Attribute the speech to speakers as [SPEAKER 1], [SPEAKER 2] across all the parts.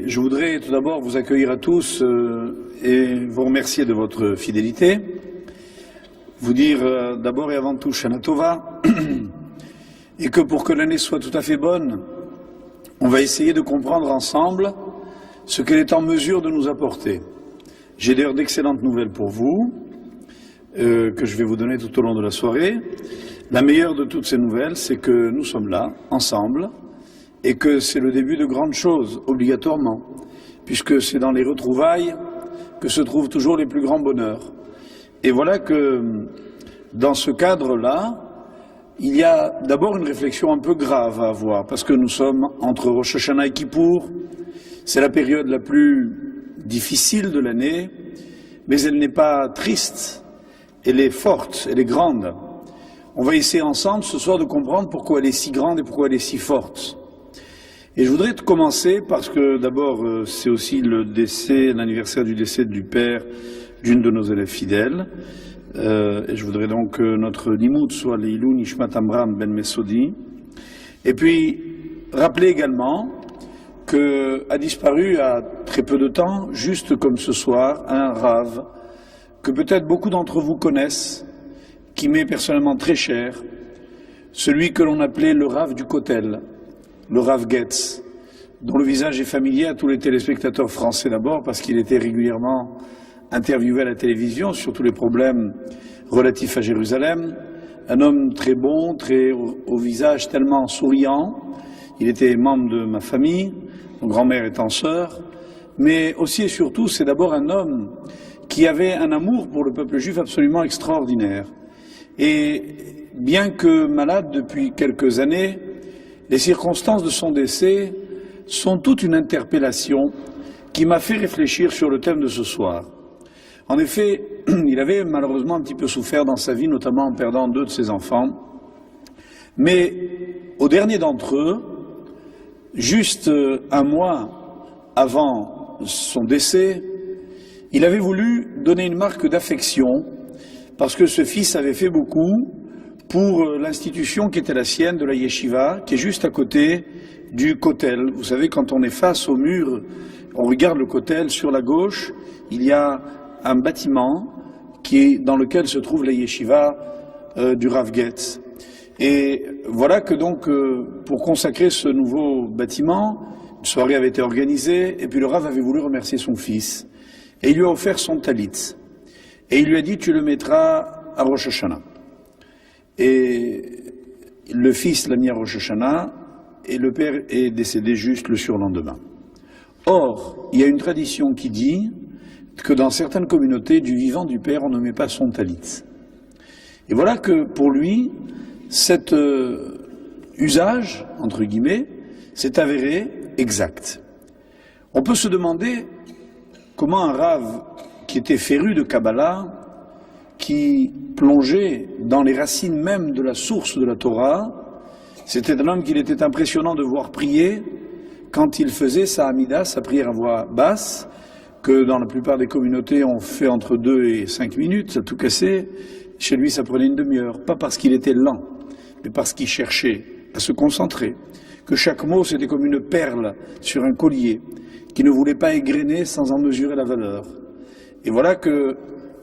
[SPEAKER 1] Je voudrais tout d'abord vous accueillir à tous et vous remercier de votre fidélité. Vous dire d'abord et avant tout Shana Tova et que pour que l'année soit tout à fait bonne, on va essayer de comprendre ensemble ce qu'elle est en mesure de nous apporter. J'ai d'ailleurs d'excellentes nouvelles pour vous que je vais vous donner tout au long de la soirée. La meilleure de toutes ces nouvelles, c'est que nous sommes là, ensemble, et que c'est le début de grandes choses, obligatoirement, puisque c'est dans les retrouvailles que se trouvent toujours les plus grands bonheurs. Et voilà que, dans ce cadre-là, il y a d'abord une réflexion un peu grave à avoir, parce que nous sommes entre Rosh Hashanah et Kippour, c'est la période la plus difficile de l'année, mais elle n'est pas triste, elle est forte, elle est grande. On va essayer ensemble ce soir de comprendre pourquoi elle est si grande et pourquoi elle est si forte. Et je voudrais commencer parce que d'abord c'est aussi l'anniversaire du décès du père d'une de nos élèves fidèles. Et je voudrais donc que notre Limoud soit Leilou Nishmat Amram Ben Mesodi. Et puis rappeler également qu'a disparu à très peu de temps, juste comme ce soir, un Rav que peut-être beaucoup d'entre vous connaissent, qui m'est personnellement très cher, celui que l'on appelait le Rav du Kotel, le Rav Getz, dont le visage est familier à tous les téléspectateurs français d'abord, parce qu'il était régulièrement interviewé à la télévision sur tous les problèmes relatifs à Jérusalem. Un homme très bon, au visage tellement souriant. Il était membre de ma famille, mon grand-mère étant sœur, mais aussi et surtout, c'est d'abord un homme qui avait un amour pour le peuple juif absolument extraordinaire. Et bien que malade depuis quelques années, les circonstances de son décès sont toute une interpellation qui m'a fait réfléchir sur le thème de ce soir. En effet, il avait malheureusement un petit peu souffert dans sa vie, notamment en perdant 2 de ses enfants. Mais au dernier d'entre eux, juste un mois avant son décès, il avait voulu donner une marque d'affection parce que ce fils avait fait beaucoup pour l'institution qui était la sienne, de la yeshiva, qui est juste à côté du kotel. Vous savez, quand on est face au mur, on regarde le kotel, sur la gauche, il y a un bâtiment dans lequel se trouve la yeshiva du Rav Getz. Et voilà que donc, pour consacrer ce nouveau bâtiment, une soirée avait été organisée, et puis le Rav avait voulu remercier son fils, et il lui a offert son talit. Et il lui a dit, tu le mettras à Rosh Hashanah. Et le fils l'a mis à Rosh Hashanah, et le père est décédé juste le surlendemain. Or, il y a une tradition qui dit que dans certaines communautés, du vivant du père, on ne met pas son talit. Et voilà que pour lui, cet usage, entre guillemets, s'est avéré exact. On peut se demander comment un rave qui était féru de Kabbalah, qui plongeait dans les racines même de la source de la Torah, c'était un homme qu'il était impressionnant de voir prier quand il faisait sa Hamida, sa prière à voix basse, que dans la plupart des communautés on fait entre 2 et 5 minutes, ça a tout cassé. Chez lui ça prenait une demi-heure, pas parce qu'il était lent, mais parce qu'il cherchait à se concentrer, que chaque mot c'était comme une perle sur un collier, qui ne voulait pas égrener sans en mesurer la valeur. Et voilà que,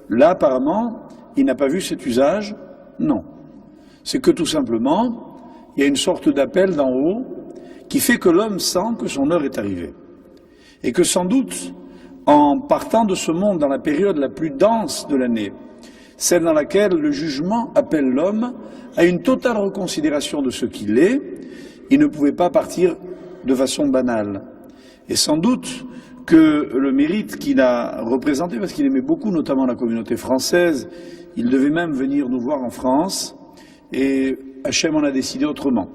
[SPEAKER 1] là, apparemment, il n'a pas vu cet usage. Non. C'est que tout simplement, il y a une sorte d'appel d'en haut qui fait que l'homme sent que son heure est arrivée. Et que sans doute, en partant de ce monde dans la période la plus dense de l'année, celle dans laquelle le jugement appelle l'homme à une totale reconsidération de ce qu'il est, il ne pouvait pas partir de façon banale. Et sans doute que le mérite qu'il a représenté, parce qu'il aimait beaucoup notamment la communauté française, il devait même venir nous voir en France, et Hachem en a décidé autrement.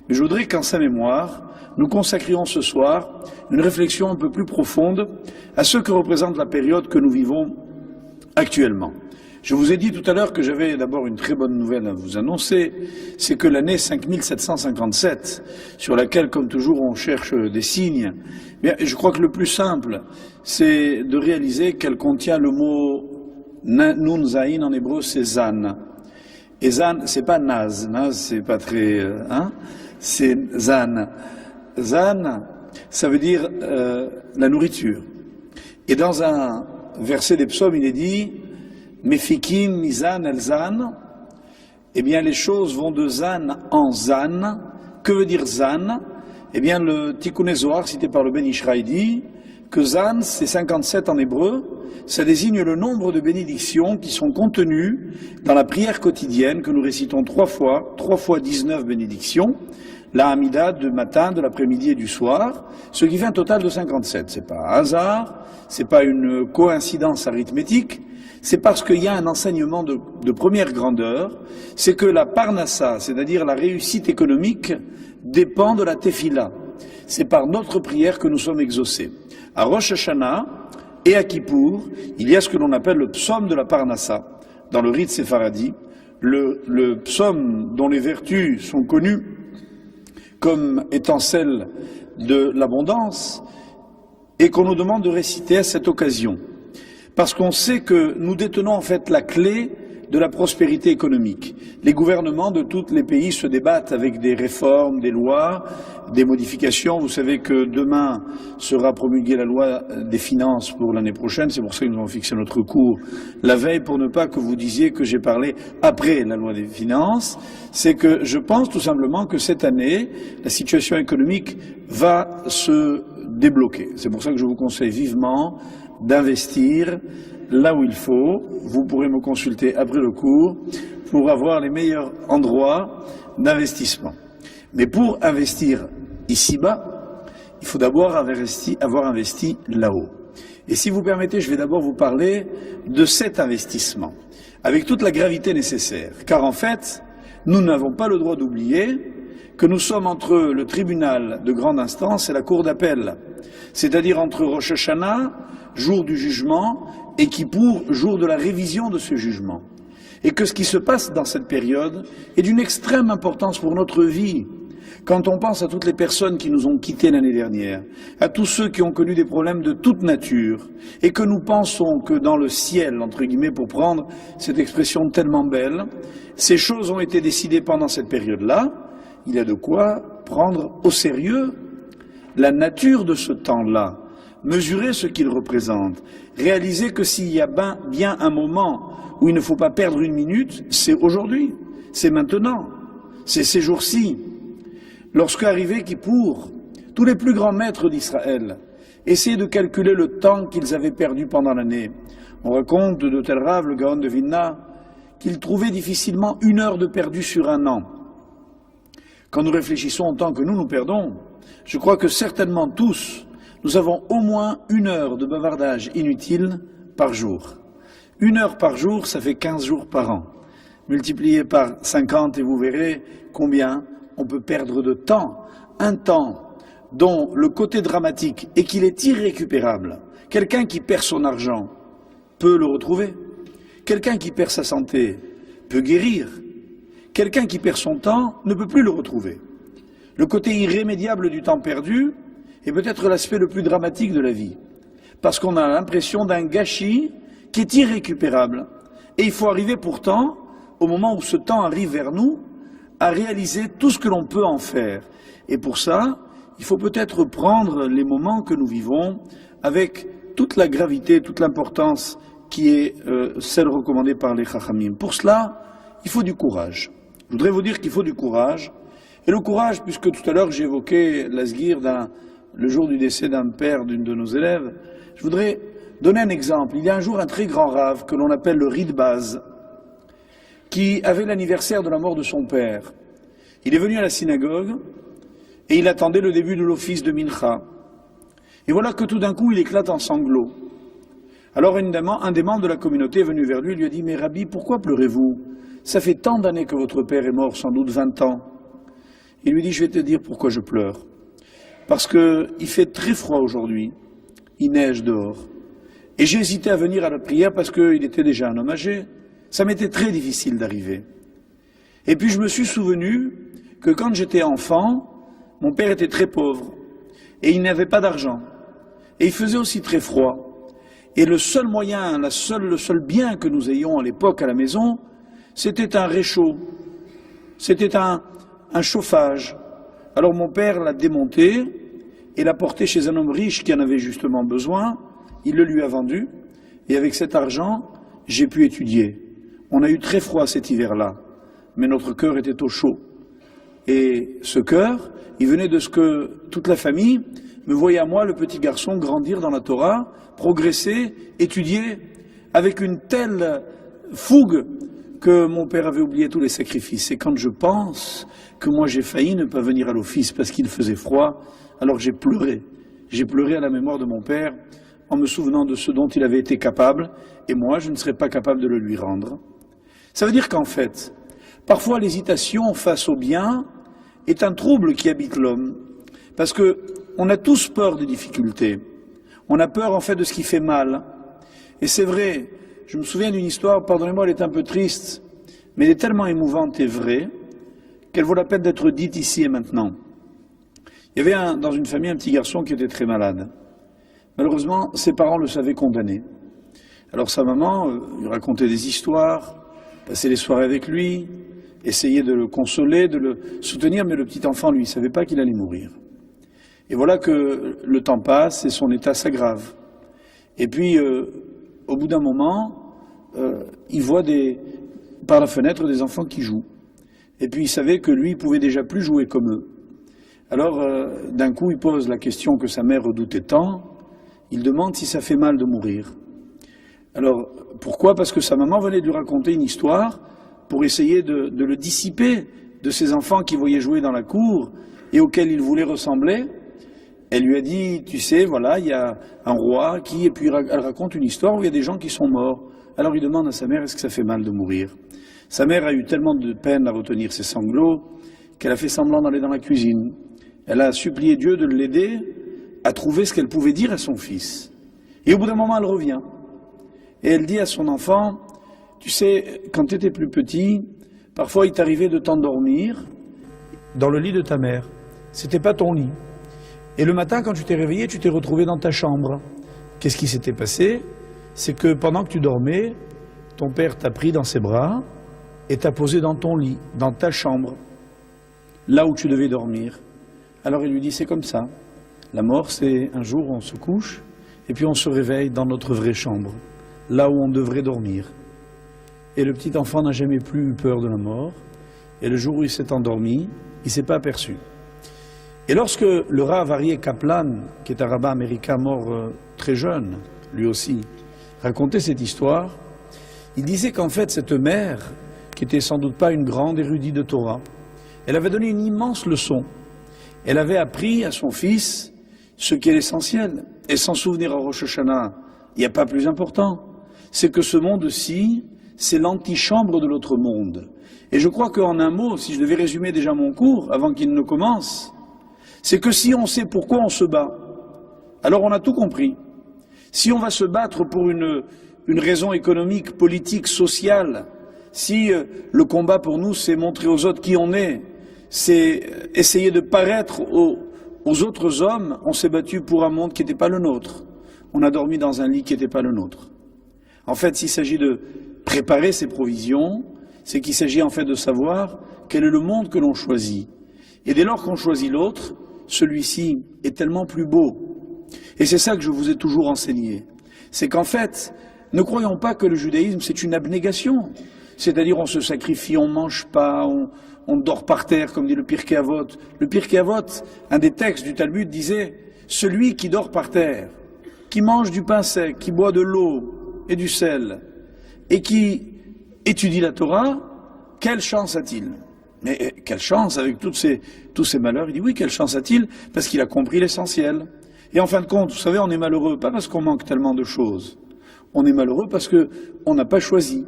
[SPEAKER 1] Mais je voudrais qu'en sa mémoire, nous consacrions ce soir une réflexion un peu plus profonde à ce que représente la période que nous vivons actuellement. Je vous ai dit tout à l'heure que j'avais d'abord une très bonne nouvelle à vous annoncer, c'est que l'année 5757, sur laquelle, comme toujours, on cherche des signes, bien, je crois que le plus simple, c'est de réaliser qu'elle contient le mot Nun Zain, en hébreu, c'est Zan. Et Zan, c'est pas Naz, Naz, c'est pas très... c'est Zan. Zan, ça veut dire la nourriture. Et dans un verset des psaumes, il est dit « Mefikim mizan el zan », eh bien les choses vont de zan en zan. Que veut dire zan? Eh bien le Tikkun Zohar cité par le Ben Ishraï dit que zan, c'est 57 en hébreu, ça désigne le nombre de bénédictions qui sont contenues dans la prière quotidienne que nous récitons 3 fois 19 bénédictions, la Hamida de matin, de l'après-midi et du soir, ce qui fait un total de 57. C'est pas un hasard, c'est pas une coïncidence arithmétique, c'est parce qu'il y a un enseignement de première grandeur, c'est que la parnassa, c'est-à-dire la réussite économique, dépend de la tefila. C'est par notre prière que nous sommes exaucés. À Rosh Hashanah et à Kippour, il y a ce que l'on appelle le psaume de la parnassa, dans le rite séfaradi, le psaume dont les vertus sont connues comme étant celles de l'abondance, et qu'on nous demande de réciter à cette occasion. Parce qu'on sait que nous détenons en fait la clé de la prospérité économique. Les gouvernements de tous les pays se débattent avec des réformes, des lois, des modifications. Vous savez que demain sera promulguée la loi des finances pour l'année prochaine. C'est pour ça que nous avons fixé notre cours la veille, pour ne pas que vous disiez que j'ai parlé après la loi des finances. C'est que je pense tout simplement que cette année, la situation économique va se débloquer. C'est pour ça que je vous conseille vivement d'investir là où il faut. Vous pourrez me consulter après le cours pour avoir les meilleurs endroits d'investissement. Mais pour investir ici-bas, il faut d'abord avoir investi là-haut. Et si vous permettez, je vais d'abord vous parler de cet investissement, avec toute la gravité nécessaire. Car en fait, nous n'avons pas le droit d'oublier que nous sommes entre le tribunal de grande instance et la cour d'appel. C'est-à-dire entre Rosh Hashanah, jour du jugement, et Kippour, jour de la révision de ce jugement. Et que ce qui se passe dans cette période est d'une extrême importance pour notre vie. Quand on pense à toutes les personnes qui nous ont quittés l'année dernière, à tous ceux qui ont connu des problèmes de toute nature, et que nous pensons que dans le ciel, entre guillemets, pour prendre cette expression tellement belle, ces choses ont été décidées pendant cette période-là, il y a de quoi prendre au sérieux la nature de ce temps-là, mesurer ce qu'il représente, réaliser que s'il y a bien un moment où il ne faut pas perdre une minute, c'est aujourd'hui, c'est maintenant, c'est ces jours-ci. Lorsque arrivé Kippour, tous les plus grands maîtres d'Israël essayaient de calculer le temps qu'ils avaient perdu pendant l'année. On raconte de tel Rav, le Gaon de Vilna, qu'il trouvait difficilement 1 heure de perdu sur un an. Quand nous réfléchissons au temps que nous perdons, je crois que certainement tous, nous avons au moins 1 heure de bavardage inutile par jour. 1 heure par jour, ça fait 15 jours par an. Multipliez par 50 et vous verrez combien on peut perdre de temps. Un temps dont le côté dramatique est qu'il est irrécupérable. Quelqu'un qui perd son argent peut le retrouver. Quelqu'un qui perd sa santé peut guérir. Quelqu'un qui perd son temps ne peut plus le retrouver. Le côté irrémédiable du temps perdu est peut-être l'aspect le plus dramatique de la vie. Parce qu'on a l'impression d'un gâchis qui est irrécupérable. Et il faut arriver pourtant, au moment où ce temps arrive vers nous, à réaliser tout ce que l'on peut en faire. Et pour ça, il faut peut-être prendre les moments que nous vivons avec toute la gravité, toute l'importance qui est celle recommandée par les Chachamim. Pour cela, il faut du courage. Je voudrais vous dire qu'il faut du courage. Et le courage, puisque tout à l'heure j'ai évoqué la sgir le jour du décès d'un père d'une de nos élèves, je voudrais donner un exemple. Il y a un jour un très grand rave que l'on appelle le Ridbaz, qui avait l'anniversaire de la mort de son père. Il est venu à la synagogue et il attendait le début de l'office de Mincha. Et voilà que tout d'un coup il éclate en sanglots. Alors un des membres de la communauté est venu vers lui et lui a dit « Mais Rabbi, pourquoi pleurez-vous? Ça fait tant d'années que votre père est mort, sans doute 20 ans. » Il lui dit « Je vais te dire pourquoi je pleure. Parce qu'il fait très froid aujourd'hui, il neige dehors. Et j'ai hésité à venir à la prière parce qu'il était déjà un homme âgé. Ça m'était très difficile d'arriver. Et puis je me suis souvenu que quand j'étais enfant, mon père était très pauvre et il n'avait pas d'argent. Et il faisait aussi très froid. Et le seul moyen, le seul bien que nous ayons à l'époque à la maison, c'était un réchaud, c'était un chauffage. Alors mon père l'a démonté et l'a porté chez un homme riche qui en avait justement besoin. Il le lui a vendu, et avec cet argent, j'ai pu étudier. On a eu très froid cet hiver-là, mais notre cœur était au chaud. Et ce cœur, il venait de ce que toute la famille me voyait à moi, le petit garçon, grandir dans la Torah, progresser, étudier, avec une telle fougue que mon père avait oublié tous les sacrifices. Et quand je pense que moi j'ai failli ne pas venir à l'office parce qu'il faisait froid, alors j'ai pleuré. J'ai pleuré à la mémoire de mon père en me souvenant de ce dont il avait été capable, et moi je ne serais pas capable de le lui rendre. Ça veut dire qu'en fait, parfois l'hésitation face au bien est un trouble qui habite l'homme, parce que on a tous peur des difficultés. On a peur en fait de ce qui fait mal. Et c'est vrai, je me souviens d'une histoire, pardonnez-moi, elle est un peu triste, mais elle est tellement émouvante et vraie qu'elle vaut la peine d'être dite ici et maintenant. Il y avait dans une famille un petit garçon qui était très malade. Malheureusement, ses parents le savaient condamné. Alors sa maman lui racontait des histoires, passait les soirées avec lui, essayait de le consoler, de le soutenir, mais le petit enfant, lui, ne savait pas qu'il allait mourir. Et voilà que le temps passe et son état s'aggrave. Et puis, au bout d'un moment, il voit par la fenêtre des enfants qui jouent. Et puis il savait que lui, il pouvait déjà plus jouer comme eux. Alors, d'un coup, il pose la question que sa mère redoutait tant. Il demande si ça fait mal de mourir. Alors, pourquoi? Parce que sa maman venait de lui raconter une histoire pour essayer de le dissiper de ces enfants qui voyaient jouer dans la cour et auxquels il voulait ressembler. Elle lui a dit, tu sais, voilà, il y a un roi qui... Et puis elle raconte une histoire où il y a des gens qui sont morts. Alors il demande à sa mère, est-ce que ça fait mal de mourir? Sa mère a eu tellement de peine à retenir ses sanglots qu'elle a fait semblant d'aller dans la cuisine. Elle a supplié Dieu de l'aider à trouver ce qu'elle pouvait dire à son fils. Et au bout d'un moment, elle revient. Et elle dit à son enfant, tu sais, quand tu étais plus petit, parfois il t'arrivait de t'endormir dans le lit de ta mère. C'était pas ton lit. Et le matin, quand tu t'es réveillé, tu t'es retrouvé dans ta chambre. Qu'est-ce qui s'était passé? C'est que pendant que tu dormais, ton père t'a pris dans ses bras et t'a posé dans ton lit, dans ta chambre, là où tu devais dormir. Alors il lui dit, c'est comme ça. La mort, c'est un jour où on se couche et puis on se réveille dans notre vraie chambre, là où on devrait dormir. Et le petit enfant n'a jamais plus eu peur de la mort. Et le jour où il s'est endormi, il ne s'est pas aperçu. Et lorsque le Rav Aryeh Kaplan, qui est un rabbin américain mort très jeune, lui aussi, racontait cette histoire, il disait qu'en fait cette mère, qui était sans doute pas une grande érudite de Torah, elle avait donné une immense leçon. Elle avait appris à son fils ce qui est l'essentiel. Et s'en souvenir à Rosh Hashanah, il n'y a pas plus important. C'est que ce monde-ci, c'est l'antichambre de l'autre monde. Et je crois qu'en un mot, si je devais résumer déjà mon cours, avant qu'il ne commence, c'est que si on sait pourquoi on se bat, alors on a tout compris. Si on va se battre pour une raison économique, politique, sociale, si le combat pour nous c'est montrer aux autres qui on est, c'est essayer de paraître aux autres hommes, on s'est battu pour un monde qui n'était pas le nôtre. On a dormi dans un lit qui n'était pas le nôtre. En fait, s'il s'agit de préparer ces provisions, c'est qu'il s'agit en fait de savoir quel est le monde que l'on choisit. Et dès lors qu'on choisit l'autre, celui-ci est tellement plus beau. Et c'est ça que je vous ai toujours enseigné. C'est qu'en fait, ne croyons pas que le judaïsme c'est une abnégation. C'est-à-dire on se sacrifie, on ne mange pas, on dort par terre, comme dit le Pirkei Avot. Le Pirkei Avot, un des textes du Talmud disait, celui qui dort par terre, qui mange du pain sec, qui boit de l'eau et du sel, et qui étudie la Torah, quelle chance a-t-il? Mais quelle chance avec tous ces malheurs? Il dit oui, quelle chance a-t-il? Parce qu'il a compris l'essentiel. Et en fin de compte, vous savez, on est malheureux, pas parce qu'on manque tellement de choses. On est malheureux parce qu'on n'a pas choisi.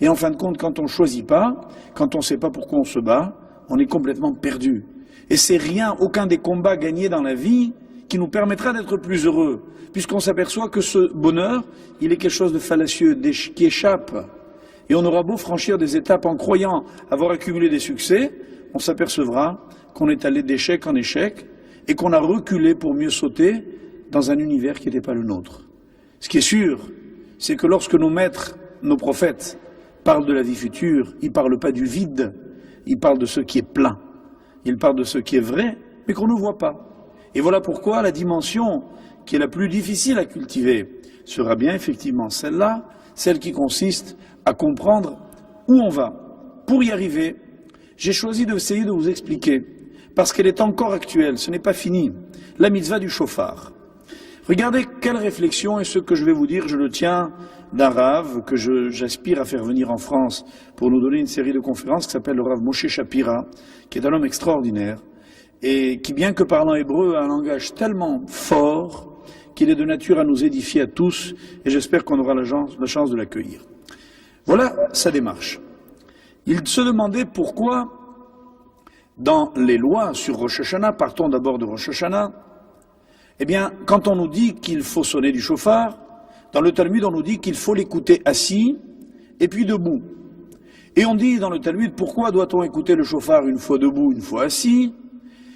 [SPEAKER 1] Et en fin de compte, quand on ne choisit pas, quand on ne sait pas pourquoi on se bat, on est complètement perdu. Et c'est rien, aucun des combats gagnés dans la vie qui nous permettra d'être plus heureux, puisqu'on s'aperçoit que ce bonheur, il est quelque chose de fallacieux, qui échappe. Et on aura beau franchir des étapes en croyant avoir accumulé des succès, on s'apercevra qu'on est allé d'échec en échec et qu'on a reculé pour mieux sauter dans un univers qui n'était pas le nôtre. Ce qui est sûr, c'est que lorsque nos maîtres, nos prophètes, parlent de la vie future, ils ne parlent pas du vide, ils parlent de ce qui est plein, ils parlent de ce qui est vrai, mais qu'on ne voit pas. Et voilà pourquoi la dimension qui est la plus difficile à cultiver sera bien effectivement celle-là, celle qui consiste à comprendre où on va. Pour y arriver, j'ai choisi d'essayer de vous expliquer, parce qu'elle est encore actuelle, ce n'est pas fini, la mitzvah du shofar. Regardez quelle réflexion, et ce que je vais vous dire, je le tiens d'un Rav que j'aspire à faire venir en France pour nous donner une série de conférences qui s'appelle le Rav Moshe Shapira, qui est un homme extraordinaire, et qui, bien que parlant hébreu, a un langage tellement fort qu'il est de nature à nous édifier à tous, et j'espère qu'on aura la chance de l'accueillir. Voilà sa démarche. Il se demandait pourquoi, dans les lois sur Rosh Hashanah, partons d'abord de Rosh Hashanah, eh bien, quand on nous dit qu'il faut sonner du shofar, dans le Talmud, on nous dit qu'il faut l'écouter assis et puis debout. Et on dit dans le Talmud, pourquoi doit-on écouter le shofar une fois debout, une fois assis?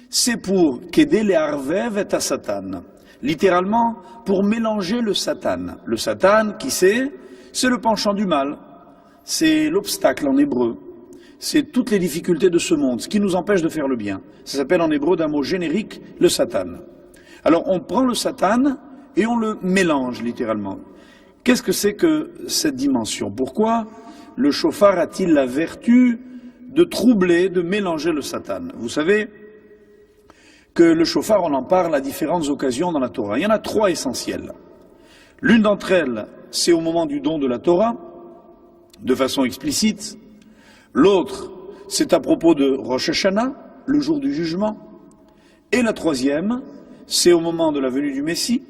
[SPEAKER 1] C'est pour qu'aider les harvev et à Satan. Littéralement, pour mélanger le Satan. Le Satan, qui c'est le penchant du mal. C'est l'obstacle en hébreu. C'est toutes les difficultés de ce monde, ce qui nous empêche de faire le bien. Ça s'appelle en hébreu d'un mot générique, le Satan. Alors on prend le Satan et on le mélange littéralement. Qu'est-ce que c'est que cette dimension? Pourquoi le shofar a-t-il la vertu de troubler, de mélanger le Satan? Vous savez que le shofar, on en parle à différentes occasions dans la Torah. Il y en a 3 essentielles. L'une d'entre elles, c'est au moment du don de la Torah, de façon explicite. L'autre, c'est à propos de Rosh Hashanah, le jour du jugement. Et la troisième, c'est au moment de la venue du Messie,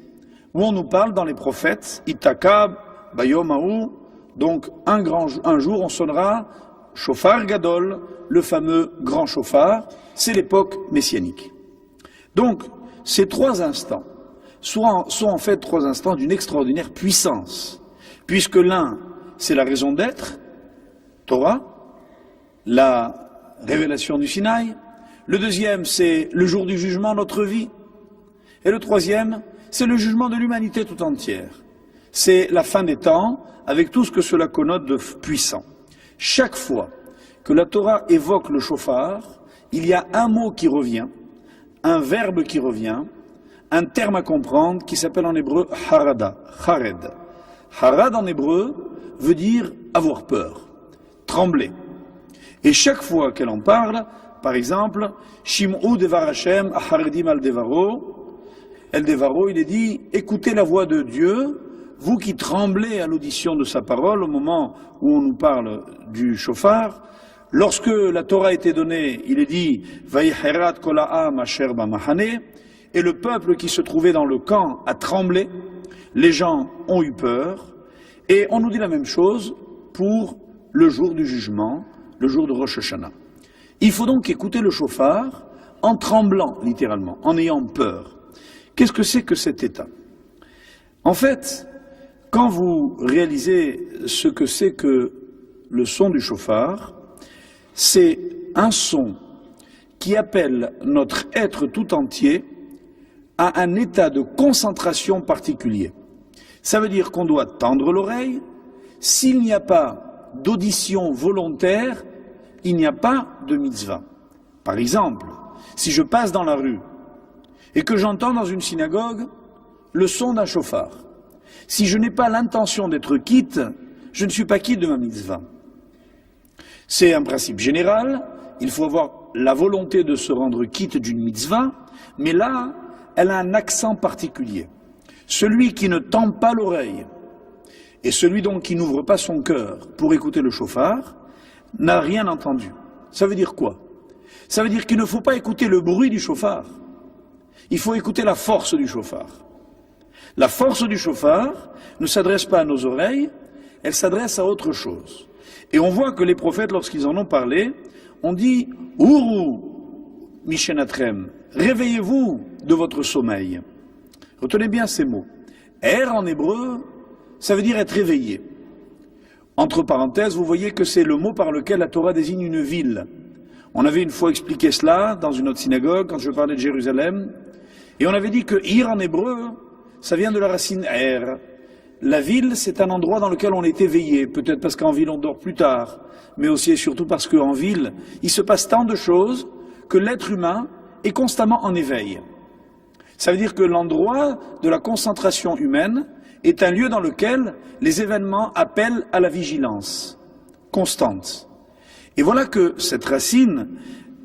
[SPEAKER 1] où on nous parle dans les prophètes, Itakab, Bayom Haou, donc un jour on sonnera Shofar Gadol, le fameux grand shofar, c'est l'époque messianique. Donc, ces 3 instants sont en fait 3 instants d'une extraordinaire puissance, puisque l'un, c'est la raison d'être, Torah, la révélation du Sinaï. Le deuxième, c'est le jour du jugement, notre vie. Et le troisième, c'est le jugement de l'humanité tout entière. C'est la fin des temps, avec tout ce que cela connote de puissant. Chaque fois que la Torah évoque le shofar, il y a un mot qui revient, un verbe qui revient, un terme à comprendre qui s'appelle en hébreu harada, chared. Harad en hébreu veut dire avoir peur, trembler. Et chaque fois qu'elle en parle, par exemple, Shim'u devar Hashem acharedim al devaro, El devaro, il est dit, écoutez la voix de Dieu, vous qui tremblez à l'audition de sa parole au moment où on nous parle du shofar. Lorsque la Torah a été donnée, il est dit, Vayiherat kol ha'am asher b'machane, et le peuple qui se trouvait dans le camp a tremblé, les gens ont eu peur, et on nous dit la même chose pour le jour du jugement, le jour de Rosh Hashanah. Il faut donc écouter le shofar en tremblant, littéralement, en ayant peur. Qu'est-ce que c'est que cet état? En fait, quand vous réalisez ce que c'est que le son du shofar, c'est un son qui appelle notre être tout entier à un état de concentration particulier. Ça veut dire qu'on doit tendre l'oreille. S'il n'y a pas d'audition volontaire, il n'y a pas de mitzvah. Par exemple, si je passe dans la rue et que j'entends dans une synagogue le son d'un shofar, si je n'ai pas l'intention d'être quitte, je ne suis pas quitte de ma mitzvah. C'est un principe général, il faut avoir la volonté de se rendre quitte d'une mitzvah, mais là, elle a un accent particulier. Celui qui ne tend pas l'oreille, et celui donc qui n'ouvre pas son cœur pour écouter le shofar, n'a rien entendu. Ça veut dire quoi? Ça veut dire qu'il ne faut pas écouter le bruit du shofar, il faut écouter la force du shofar. La force du shofar ne s'adresse pas à nos oreilles, elle s'adresse à autre chose. Et on voit que les prophètes, lorsqu'ils en ont parlé, ont dit « Uru mishenatrem » réveillez-vous de votre sommeil. Retenez bien ces mots. « Er » en hébreu, ça veut dire être réveillé. Entre parenthèses, vous voyez que c'est le mot par lequel la Torah désigne une ville. On avait une fois expliqué cela dans une autre synagogue, quand je parlais de Jérusalem, et on avait dit que « Ir » en hébreu, ça vient de la racine « er ». La ville, c'est un endroit dans lequel on est éveillé, peut-être parce qu'en ville on dort plus tard, mais aussi et surtout parce qu'en ville, il se passe tant de choses que l'être humain est constamment en éveil. Ça veut dire que l'endroit de la concentration humaine est un lieu dans lequel les événements appellent à la vigilance constante. Et voilà que cette racine,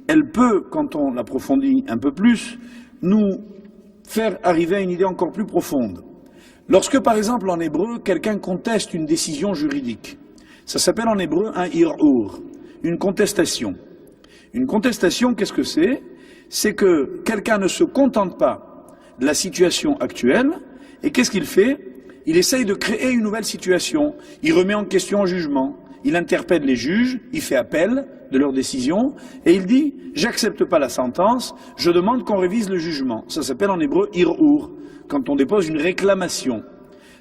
[SPEAKER 1] elle peut, quand on l'approfondit un peu plus, nous faire arriver à une idée encore plus profonde. Lorsque, par exemple, en hébreu, quelqu'un conteste une décision juridique, ça s'appelle en hébreu un ir'ur, une contestation. Une contestation, qu'est-ce que c'est? C'est que quelqu'un ne se contente pas de la situation actuelle, et qu'est-ce qu'il fait? Il essaye de créer une nouvelle situation, il remet en question un jugement, il interpelle les juges, il fait appel de leurs décisions, et il dit « j'accepte pas la sentence, je demande qu'on révise le jugement ». Ça s'appelle en hébreu « ir'ur », quand on dépose une réclamation.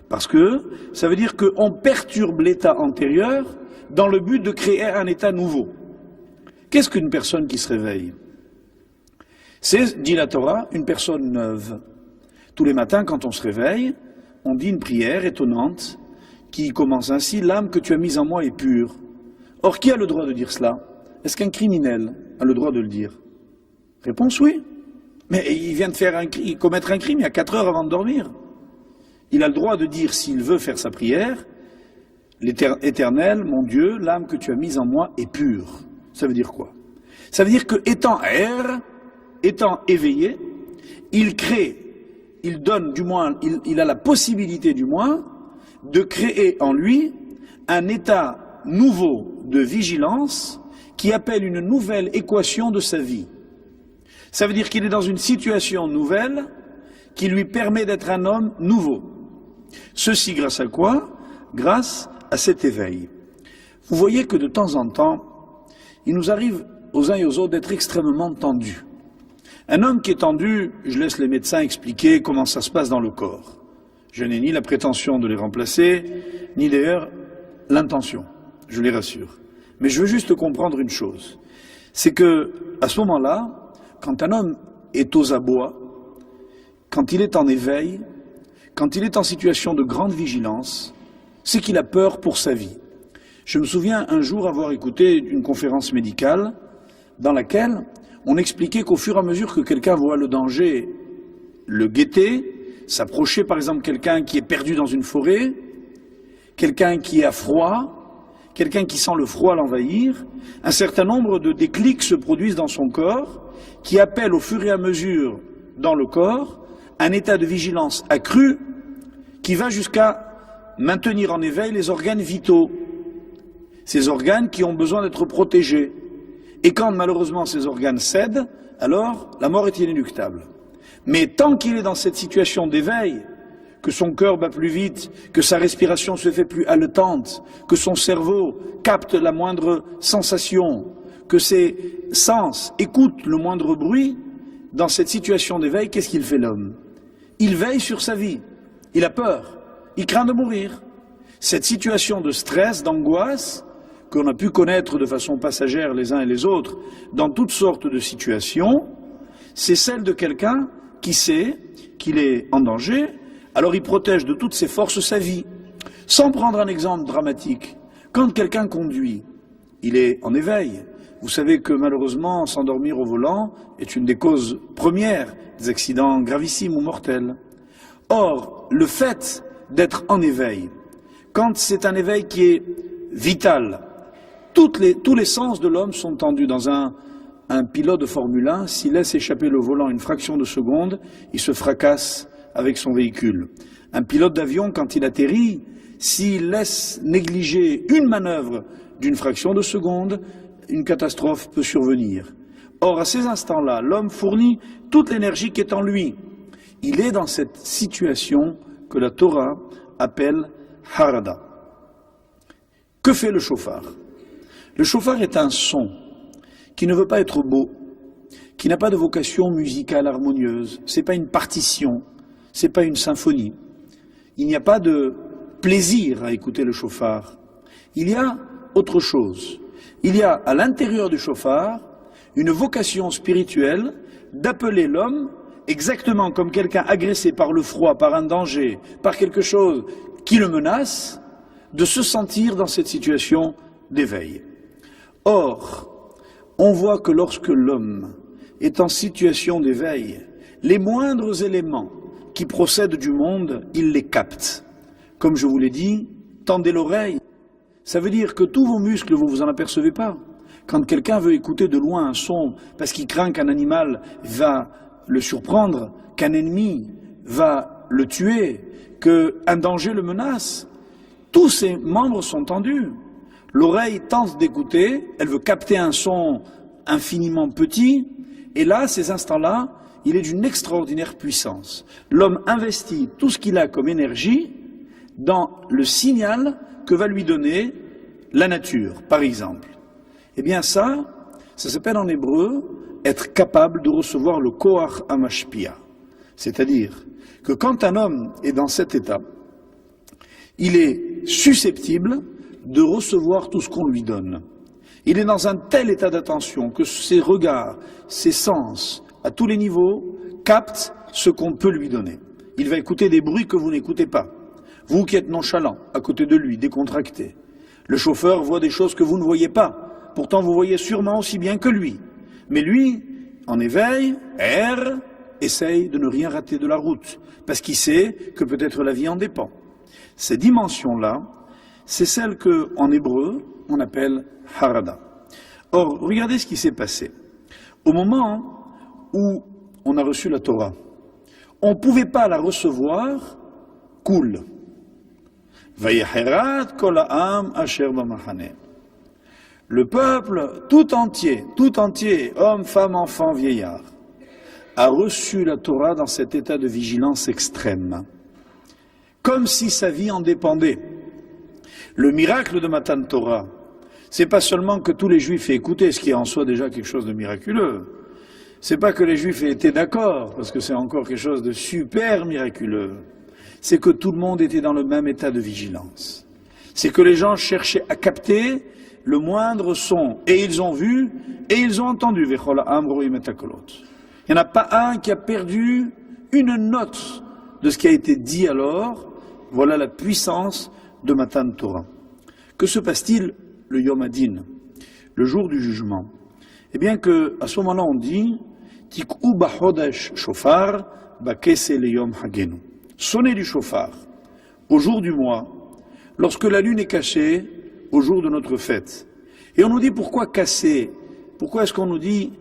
[SPEAKER 1] Parce que ça veut dire qu'on perturbe l'état antérieur dans le but de créer un état nouveau. Qu'est-ce qu'une personne qui se réveille? C'est, dit la Torah, une personne neuve. Tous les matins, quand on se réveille, on dit une prière étonnante qui commence ainsi, l'âme que tu as mise en moi est pure. Or, qui a le droit de dire cela? Est-ce qu'un criminel a le droit de le dire? Réponse oui. Mais il vient de commettre un crime il y a 4 heures avant de dormir. Il a le droit de dire, s'il veut faire sa prière, l'Éternel, mon Dieu, l'âme que tu as mise en moi est pure. Ça veut dire quoi? Ça veut dire que, étant éveillé, il crée, il donne du moins, il a la possibilité du moins de créer en lui un état nouveau de vigilance qui appelle une nouvelle équation de sa vie. Ça veut dire qu'il est dans une situation nouvelle qui lui permet d'être un homme nouveau. Ceci grâce à quoi? Grâce à cet éveil. Vous voyez que de temps en temps, il nous arrive aux uns et aux autres d'être extrêmement tendus. Un homme qui est tendu, je laisse les médecins expliquer comment ça se passe dans le corps. Je n'ai ni la prétention de les remplacer, ni d'ailleurs l'intention, je les rassure. Mais je veux juste comprendre une chose, c'est que à ce moment-là, quand un homme est aux abois, quand il est en éveil, quand il est en situation de grande vigilance, c'est qu'il a peur pour sa vie. Je me souviens un jour avoir écouté une conférence médicale dans laquelle on expliquait qu'au fur et à mesure que quelqu'un voit le danger le guetter, s'approcher par exemple quelqu'un qui est perdu dans une forêt, quelqu'un qui a froid, quelqu'un qui sent le froid l'envahir, un certain nombre de déclics se produisent dans son corps qui appellent au fur et à mesure dans le corps un état de vigilance accru qui va jusqu'à maintenir en éveil les organes vitaux, ces organes qui ont besoin d'être protégés. Et quand malheureusement ces organes cèdent, alors la mort est inéluctable. Mais tant qu'il est dans cette situation d'éveil, que son cœur bat plus vite, que sa respiration se fait plus haletante, que son cerveau capte la moindre sensation, que ses sens écoutent le moindre bruit, dans cette situation d'éveil, qu'est-ce qu'il fait l'homme? Il veille sur sa vie, il a peur, il craint de mourir. Cette situation de stress, d'angoisse, qu'on a pu connaître de façon passagère les uns et les autres, dans toutes sortes de situations, c'est celle de quelqu'un qui sait qu'il est en danger, alors il protège de toutes ses forces sa vie. Sans prendre un exemple dramatique, quand quelqu'un conduit, il est en éveil. Vous savez que malheureusement, s'endormir au volant est une des causes premières des accidents gravissimes ou mortels. Or, le fait d'être en éveil, quand c'est un éveil qui est vital, tous les sens de l'homme sont tendus. Dans un pilote de Formule 1, s'il laisse échapper le volant une fraction de seconde, il se fracasse avec son véhicule. Un pilote d'avion, quand il atterrit, s'il laisse négliger une manœuvre d'une fraction de seconde, une catastrophe peut survenir. Or, à ces instants-là, l'homme fournit toute l'énergie qui est en lui. Il est dans cette situation que la Torah appelle harada. Que fait le shofar? Le shofar est un son qui ne veut pas être beau, qui n'a pas de vocation musicale harmonieuse. C'est pas une partition, c'est pas une symphonie. Il n'y a pas de plaisir à écouter le shofar. Il y a autre chose. Il y a à l'intérieur du shofar une vocation spirituelle d'appeler l'homme, exactement comme quelqu'un agressé par le froid, par un danger, par quelque chose qui le menace, de se sentir dans cette situation d'éveil. Or, on voit que lorsque l'homme est en situation d'éveil les moindres éléments qui procèdent du monde, il les capte. Comme je vous l'ai dit, tendez l'oreille. Ça veut dire que tous vos muscles, vous vous en apercevez pas. Quand quelqu'un veut écouter de loin un son parce qu'il craint qu'un animal va le surprendre, qu'un ennemi va le tuer, qu'un danger le menace, tous ses membres sont tendus. L'oreille tente d'écouter, elle veut capter un son infiniment petit, et là, ces instants-là, il est d'une extraordinaire puissance. L'homme investit tout ce qu'il a comme énergie dans le signal que va lui donner la nature, par exemple. Eh bien ça s'appelle en hébreu être capable de recevoir le koach hamashpia. C'est-à-dire que quand un homme est dans cet état, il est susceptible de recevoir tout ce qu'on lui donne. Il est dans un tel état d'attention que ses regards, ses sens, à tous les niveaux, captent ce qu'on peut lui donner. Il va écouter des bruits que vous n'écoutez pas. Vous qui êtes nonchalant, à côté de lui, décontracté. Le chauffeur voit des choses que vous ne voyez pas. Pourtant, vous voyez sûrement aussi bien que lui. Mais lui, en éveil, erre, essaye de ne rien rater de la route, parce qu'il sait que peut-être la vie en dépend. Ces dimensions-là, c'est celles qu'en hébreu, on appelle harada. Or, regardez ce qui s'est passé. Au moment où on a reçu la Torah, on ne pouvait pas la recevoir cool. Vayecherat kol ha'am asher b'machane. Le peuple tout entier, hommes, femmes, enfants, vieillards, a reçu la Torah dans cet état de vigilance extrême, comme si sa vie en dépendait. Le miracle de Matan Torah, c'est pas seulement que tous les Juifs aient écouté, ce qui est en soi déjà quelque chose de miraculeux. C'est pas que les Juifs aient été d'accord, parce que c'est encore quelque chose de super miraculeux. C'est que tout le monde était dans le même état de vigilance. C'est que les gens cherchaient à capter le moindre son, et ils ont vu, et ils ont entendu. Il n'y en a pas un qui a perdu une note de ce qui a été dit alors. Voilà la puissance de Matan Torah. Que se passe-t-il le Yom Hadin, le jour du jugement? Eh bien que, à ce moment-là, on dit Tik'u b'chodesh shofar ba'kese leyom hagenu. Sonnez du shofar au jour du mois, lorsque la lune est cachée, au jour de notre fête. Et on nous dit pourquoi casser? Pourquoi est-ce qu'on nous dit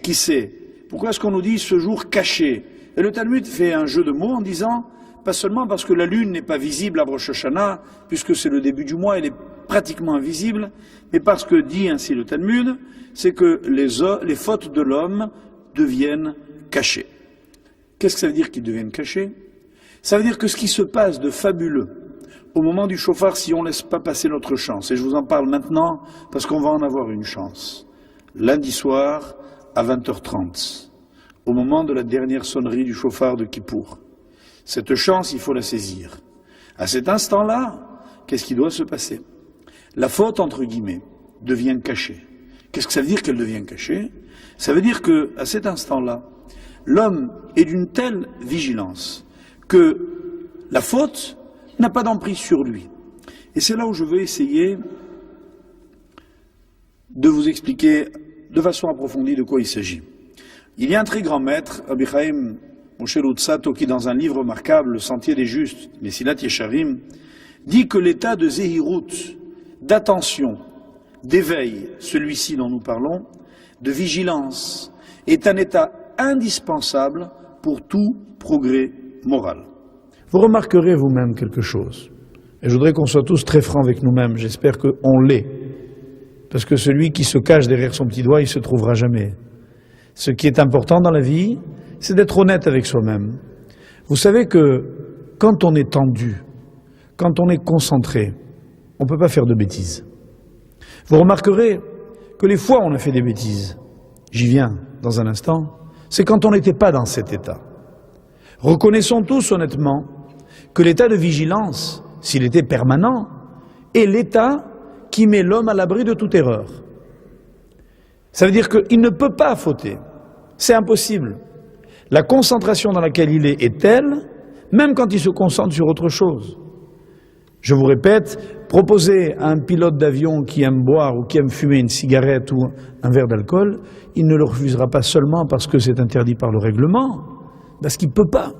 [SPEAKER 1] qui sait? Pourquoi est-ce qu'on nous dit ce jour caché? Et le Talmud fait un jeu de mots en disant, pas seulement parce que la lune n'est pas visible à Rosh Hashanah, puisque c'est le début du mois, elle est pratiquement invisible, mais parce que, dit ainsi le Talmud, c'est que les fautes de l'homme deviennent cachées. Qu'est-ce que ça veut dire qu'ils deviennent cachés? Ça veut dire que ce qui se passe de fabuleux au moment du chauffard, si on ne laisse pas passer notre chance, et je vous en parle maintenant parce qu'on va en avoir une chance, lundi soir à 20h30, au moment de la dernière sonnerie du chauffard de Kippour. Cette chance, il faut la saisir. À cet instant-là, qu'est-ce qui doit se passer? La faute, entre guillemets, devient cachée. Qu'est-ce que ça veut dire qu'elle devient cachée? Ça veut dire qu'à cet instant-là, l'homme est d'une telle vigilance que la faute n'a pas d'emprise sur lui. Et c'est là où je veux essayer de vous expliquer de façon approfondie de quoi il s'agit. Il y a un très grand maître, Rabbi Chaim Moshe Luzzatto, qui dans un livre remarquable, Le Sentier des Justes, Mesilat Yesharim, dit que l'état de Zehirut, d'attention, d'éveil, celui-ci dont nous parlons, de vigilance, est un état indispensable pour tout progrès moral. Vous remarquerez vous-même quelque chose, et je voudrais qu'on soit tous très francs avec nous-mêmes, j'espère qu'on l'est, parce que celui qui se cache derrière son petit doigt, il ne se trouvera jamais. Ce qui est important dans la vie, c'est d'être honnête avec soi-même. Vous savez que quand on est tendu, quand on est concentré, on ne peut pas faire de bêtises. Vous remarquerez que les fois où on a fait des bêtises, j'y viens dans un instant, c'est quand on n'était pas dans cet état. Reconnaissons tous honnêtement que l'état de vigilance, s'il était permanent, est l'état qui met l'homme à l'abri de toute erreur. Ça veut dire qu'il ne peut pas fauter. C'est impossible. La concentration dans laquelle il est telle, même quand il se concentre sur autre chose. Je vous répète, Proposer à un pilote d'avion qui aime boire ou qui aime fumer une cigarette ou un verre d'alcool, il ne le refusera pas seulement parce que c'est interdit par le règlement, parce qu'il ne peut pas,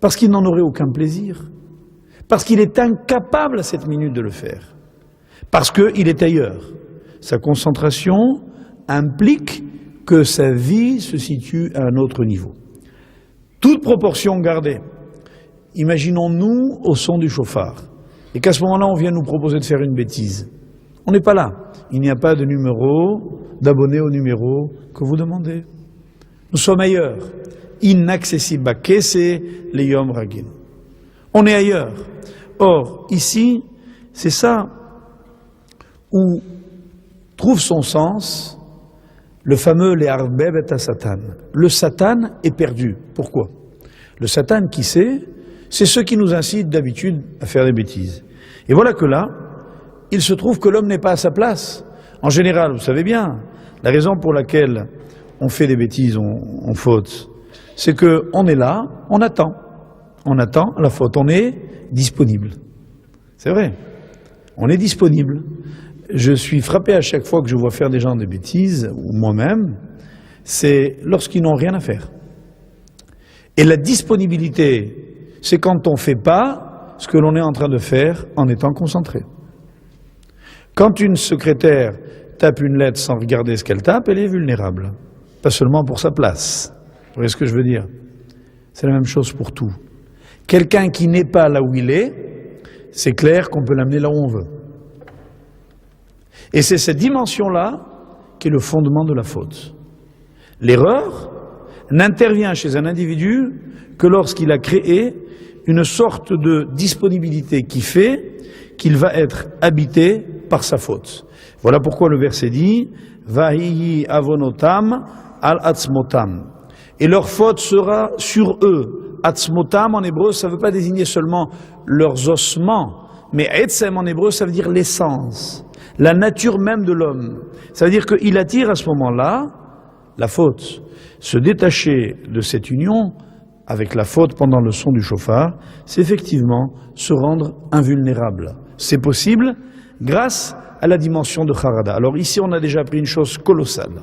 [SPEAKER 1] parce qu'il n'en aurait aucun plaisir, parce qu'il est incapable à cette minute de le faire, parce qu'il est ailleurs. Sa concentration implique que sa vie se situe à un autre niveau. Toute proportion gardée. Imaginons-nous au son du chauffard. Et qu'à ce moment-là, on vient nous proposer de faire une bêtise. On n'est pas là. Il n'y a pas de numéro, d'abonné au numéro que vous demandez. Nous sommes ailleurs. Inaccessible. C'est les Yom Ragin. On est ailleurs. Or, ici, c'est ça où trouve son sens le fameux Le'arbeb et Satan. Le Satan est perdu. Pourquoi? Le Satan, qui c'est ceux qui nous incitent d'habitude à faire des bêtises. Et voilà que là, il se trouve que l'homme n'est pas à sa place. En général, vous savez bien, la raison pour laquelle on fait des bêtises, on faute, c'est qu'on est là, on attend. On attend la faute, on est disponible. C'est vrai, on est disponible. Je suis frappé à chaque fois que je vois faire des gens des bêtises, ou moi-même, c'est lorsqu'ils n'ont rien à faire. Et la disponibilité, c'est quand on ne fait pas ce que l'on est en train de faire en étant concentré. Quand une secrétaire tape une lettre sans regarder ce qu'elle tape, elle est vulnérable. Pas seulement pour sa place. Vous voyez ce que je veux dire? C'est la même chose pour tout. Quelqu'un qui n'est pas là où il est, c'est clair qu'on peut l'amener là où on veut. Et c'est cette dimension-là qui est le fondement de la faute. L'erreur n'intervient chez un individu que lorsqu'il a créé une sorte de disponibilité qui fait qu'il va être habité par sa faute. Voilà pourquoi le verset dit « Vahihi avonotam al atzmotam » et leur faute sera sur eux. Atzmotam en hébreu, ça ne veut pas désigner seulement leurs ossements, mais etzem en hébreu, ça veut dire l'essence, la nature même de l'homme. Ça veut dire qu'il attire à ce moment-là la faute. Se détacher de cette union avec la faute pendant le son du chauffard, c'est effectivement se rendre invulnérable. C'est possible grâce à la dimension de Harada. Alors ici, on a déjà appris une chose colossale.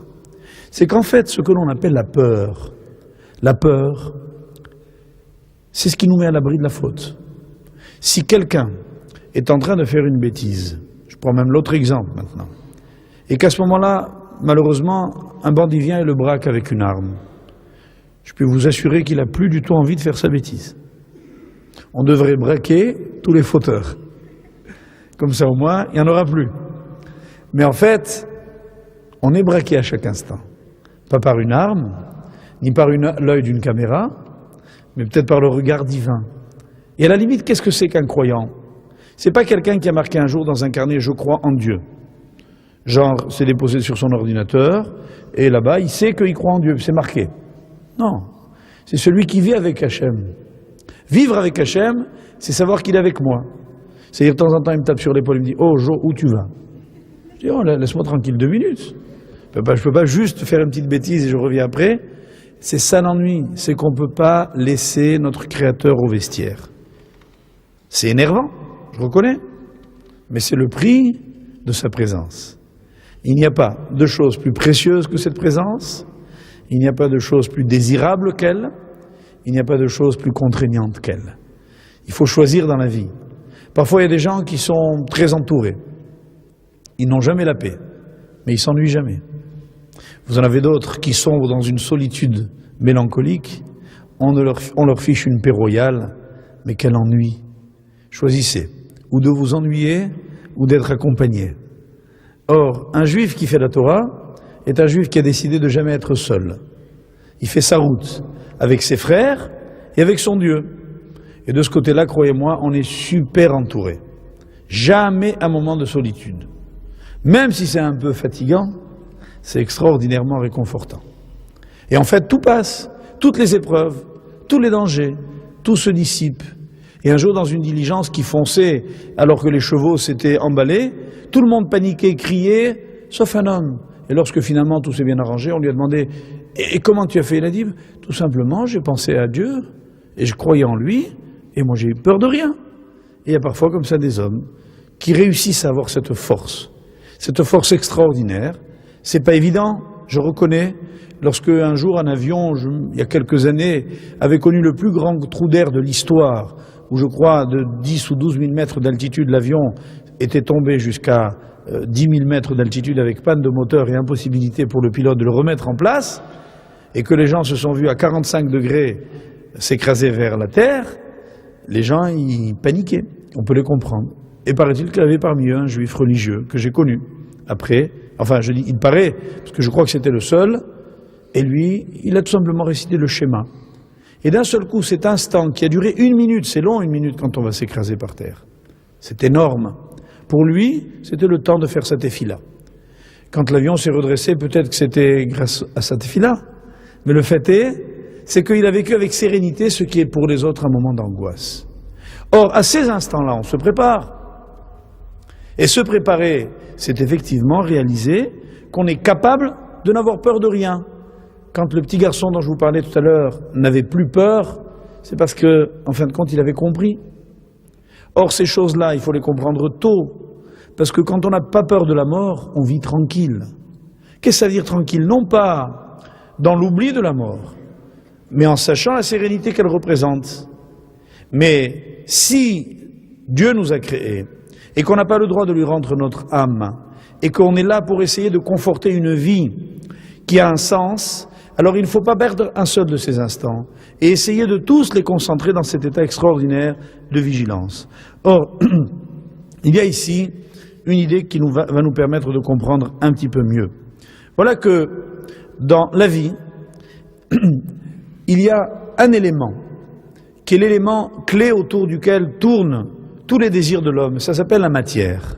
[SPEAKER 1] C'est qu'en fait, ce que l'on appelle la peur, c'est ce qui nous met à l'abri de la faute. Si quelqu'un est en train de faire une bêtise, je prends même l'autre exemple maintenant, et qu'à ce moment-là, malheureusement, un bandit vient et le braque avec une arme, je peux vous assurer qu'il n'a plus du tout envie de faire sa bêtise. On devrait braquer tous les fauteurs. Comme ça, au moins, il n'y en aura plus. Mais en fait, on est braqué à chaque instant. Pas par une arme, ni par l'œil d'une caméra, mais peut-être par le regard divin. Et à la limite, qu'est-ce que c'est qu'un croyant? C'est pas quelqu'un qui a marqué un jour dans un carnet « Je crois en Dieu ». Genre, c'est déposé sur son ordinateur, et là-bas, il sait qu'il croit en Dieu, c'est marqué. Non, c'est celui qui vit avec Hachem. Vivre avec Hachem, c'est savoir qu'il est avec moi. C'est-à-dire, de temps en temps, il me tape sur l'épaule, il me dit « Oh, Jo, où tu vas ?» Je dis « Oh, laisse-moi tranquille 2 minutes. Je peux pas juste faire une petite bêtise et je reviens après. » C'est ça l'ennui, c'est qu'on ne peut pas laisser notre Créateur au vestiaire. C'est énervant, je reconnais, mais c'est le prix de sa présence. Il n'y a pas de chose plus précieuse que cette présence, il n'y a pas de chose plus désirable qu'elle, il n'y a pas de chose plus contraignante qu'elle. Il faut choisir dans la vie. Parfois, il y a des gens qui sont très entourés. Ils n'ont jamais la paix, mais ils ne s'ennuient jamais. Vous en avez d'autres qui sont dans une solitude mélancolique, on leur fiche une paix royale, mais quel ennui. Choisissez, ou de vous ennuyer, ou d'être accompagné. Or, un juif qui fait la Torah est un juif qui a décidé de jamais être seul. Il fait sa route avec ses frères et avec son Dieu. Et de ce côté-là, croyez-moi, on est super entouré. Jamais un moment de solitude. Même si c'est un peu fatigant, c'est extraordinairement réconfortant. Et en fait, tout passe, toutes les épreuves, tous les dangers, tout se dissipe. Et un jour, dans une diligence qui fonçait alors que les chevaux s'étaient emballés, tout le monde paniquait, criait, sauf un homme. Et lorsque finalement tout s'est bien arrangé, on lui a demandé « Et comment tu as fait ?» Il a dit « Tout simplement, j'ai pensé à Dieu, et je croyais en lui, et moi j'ai eu peur de rien. » Et il y a parfois comme ça des hommes qui réussissent à avoir cette force extraordinaire. C'est pas évident, je reconnais, lorsque un jour un avion, il y a quelques années, avait connu le plus grand trou d'air de l'histoire, où je crois de 10 ou 12 000 mètres d'altitude, l'avion était tombé jusqu'à 10 000 mètres d'altitude avec panne de moteur et impossibilité pour le pilote de le remettre en place, et que les gens se sont vus à 45 degrés s'écraser vers la terre, les gens y paniquaient, on peut les comprendre. Et paraît-il qu'il y avait parmi eux un juif religieux que j'ai connu après, enfin je dis il paraît, parce que je crois que c'était le seul, et lui, il a tout simplement récité le schéma. Et d'un seul coup, cet instant qui a duré 1 minute, c'est long 1 minute quand on va s'écraser par terre, c'est énorme. Pour lui, c'était le temps de faire sa tefila. Quand l'avion s'est redressé, peut-être que c'était grâce à sa tefila, mais le fait est, c'est qu'il a vécu avec sérénité ce qui est pour les autres un moment d'angoisse. Or, à ces instants-là, on se prépare. Et se préparer, c'est effectivement réaliser qu'on est capable de n'avoir peur de rien. Quand le petit garçon dont je vous parlais tout à l'heure n'avait plus peur, c'est parce que, en fin de compte, il avait compris. Or, ces choses-là, il faut les comprendre tôt. Parce que quand on n'a pas peur de la mort, on vit tranquille. Qu'est-ce que ça veut dire tranquille? Non pas dans l'oubli de la mort, mais en sachant la sérénité qu'elle représente. Mais si Dieu nous a créés, et qu'on n'a pas le droit de lui rendre notre âme, et qu'on est là pour essayer de conforter une vie qui a un sens, alors il ne faut pas perdre un seul de ces instants, et essayer de tous les concentrer dans cet état extraordinaire de vigilance. Or, il y a ici une idée qui va nous permettre de comprendre un petit peu mieux. Voilà que dans la vie, il y a un élément, qui est l'élément clé autour duquel tournent tous les désirs de l'homme, ça s'appelle la matière.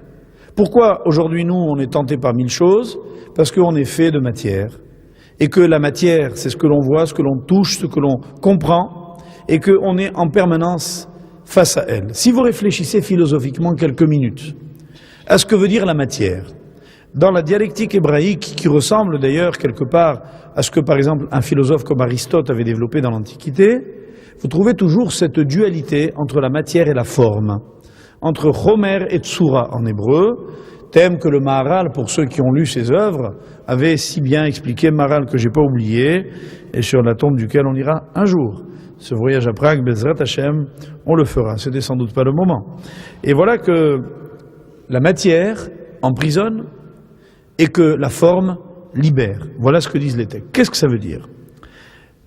[SPEAKER 1] Pourquoi aujourd'hui nous on est tenté par 1000 choses? Parce qu'on est fait de matière. Et que la matière, c'est ce que l'on voit, ce que l'on touche, ce que l'on comprend, et qu'on est en permanence face à elle. Si vous réfléchissez philosophiquement quelques minutes à ce que veut dire la matière, dans la dialectique hébraïque, qui ressemble d'ailleurs quelque part à ce que par exemple un philosophe comme Aristote avait développé dans l'Antiquité, vous trouvez toujours cette dualité entre la matière et la forme, entre Chomer et Tsura en hébreu, thème que le Maharal, pour ceux qui ont lu ses œuvres, avait si bien expliqué, Maharal que j'ai pas oublié, et sur la tombe duquel on ira un jour. Ce voyage à Prague, Bezrat Hashem, on le fera, c'était sans doute pas le moment. Et voilà que la matière emprisonne et que la forme libère. Voilà ce que disent les textes. Qu'est-ce que ça veut dire?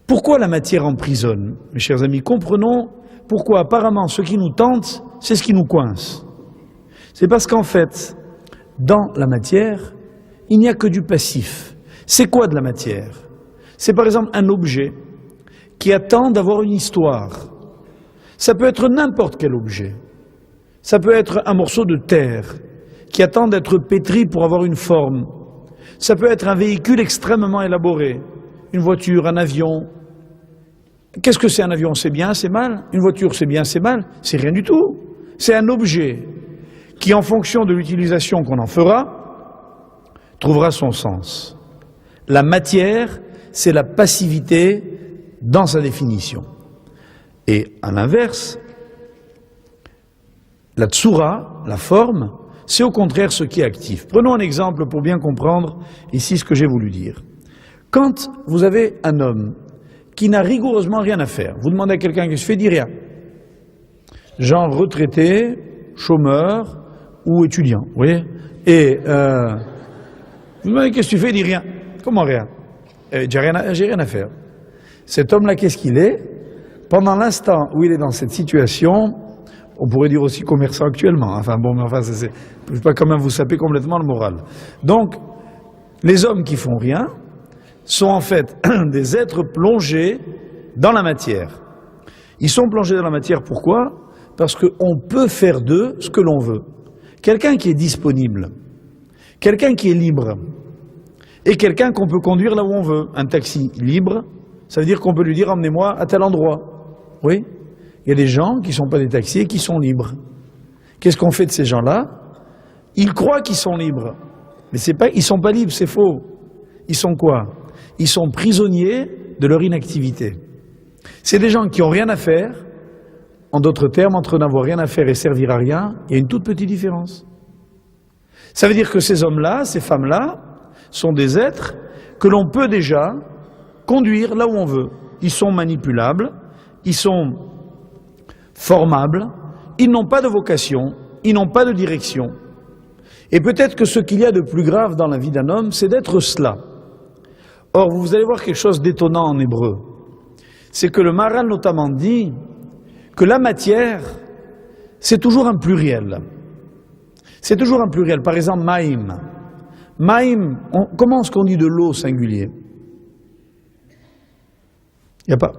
[SPEAKER 1] Pourquoi la matière emprisonne? Mes chers amis, comprenons pourquoi apparemment ce qui nous tente, c'est ce qui nous coince. C'est parce qu'en fait, dans la matière, il n'y a que du passif. C'est quoi de la matière? C'est par exemple un objet qui attend d'avoir une histoire. Ça peut être n'importe quel objet. Ça peut être un morceau de terre qui attend d'être pétri pour avoir une forme. Ça peut être un véhicule extrêmement élaboré. Une voiture, un avion. Qu'est-ce que c'est un avion? C'est bien, c'est mal? Une voiture, c'est bien, c'est mal? C'est rien du tout. C'est un objet qui, en fonction de l'utilisation qu'on en fera, trouvera son sens. La matière, c'est la passivité dans sa définition. Et à l'inverse, la tsura, la forme, c'est au contraire ce qui est actif. Prenons un exemple pour bien comprendre ici ce que j'ai voulu dire. Quand vous avez un homme qui n'a rigoureusement rien à faire, vous demandez à quelqu'un qui se fait, dit rien. Genre retraité, chômeur ou étudiant, vous voyez? Et vous demandez qu'est-ce que tu fais, il dit rien. Comment rien? J'ai rien à faire. Cet homme-là, qu'est-ce qu'il est? Pendant l'instant où il est dans cette situation, on pourrait dire aussi commerçant actuellement. Enfin bon, mais enfin, je ne vais pas quand même vous saper complètement le moral. Donc, les hommes qui font rien sont en fait des êtres plongés dans la matière. Ils sont plongés dans la matière, pourquoi? Parce qu'on peut faire d'eux ce que l'on veut. Quelqu'un qui est disponible, quelqu'un qui est libre, et quelqu'un qu'on peut conduire là où on veut. Un taxi libre, ça veut dire qu'on peut lui dire « emmenez-moi à tel endroit ». Oui, il y a des gens qui ne sont pas des taxis et qui sont libres. Qu'est-ce qu'on fait de ces gens-là? Ils croient qu'ils sont libres, mais ils ne sont pas libres, c'est faux. Ils sont quoi? Ils sont prisonniers de leur inactivité. C'est des gens qui n'ont rien à faire, En d'autres termes, entre n'avoir rien à faire et servir à rien, il y a une toute petite différence. Ça veut dire que ces hommes-là, ces femmes-là, sont des êtres que l'on peut déjà conduire là où on veut. Ils sont manipulables, ils sont formables, ils n'ont pas de vocation, ils n'ont pas de direction. Et peut-être que ce qu'il y a de plus grave dans la vie d'un homme, c'est d'être cela. Or, vous allez voir quelque chose d'étonnant en hébreu. C'est que le Maharal notamment dit que la matière, c'est toujours un pluriel. C'est toujours un pluriel. Par exemple, maïm. Maïm, comment est-ce qu'on dit de l'eau singulier? Il n'y a pas.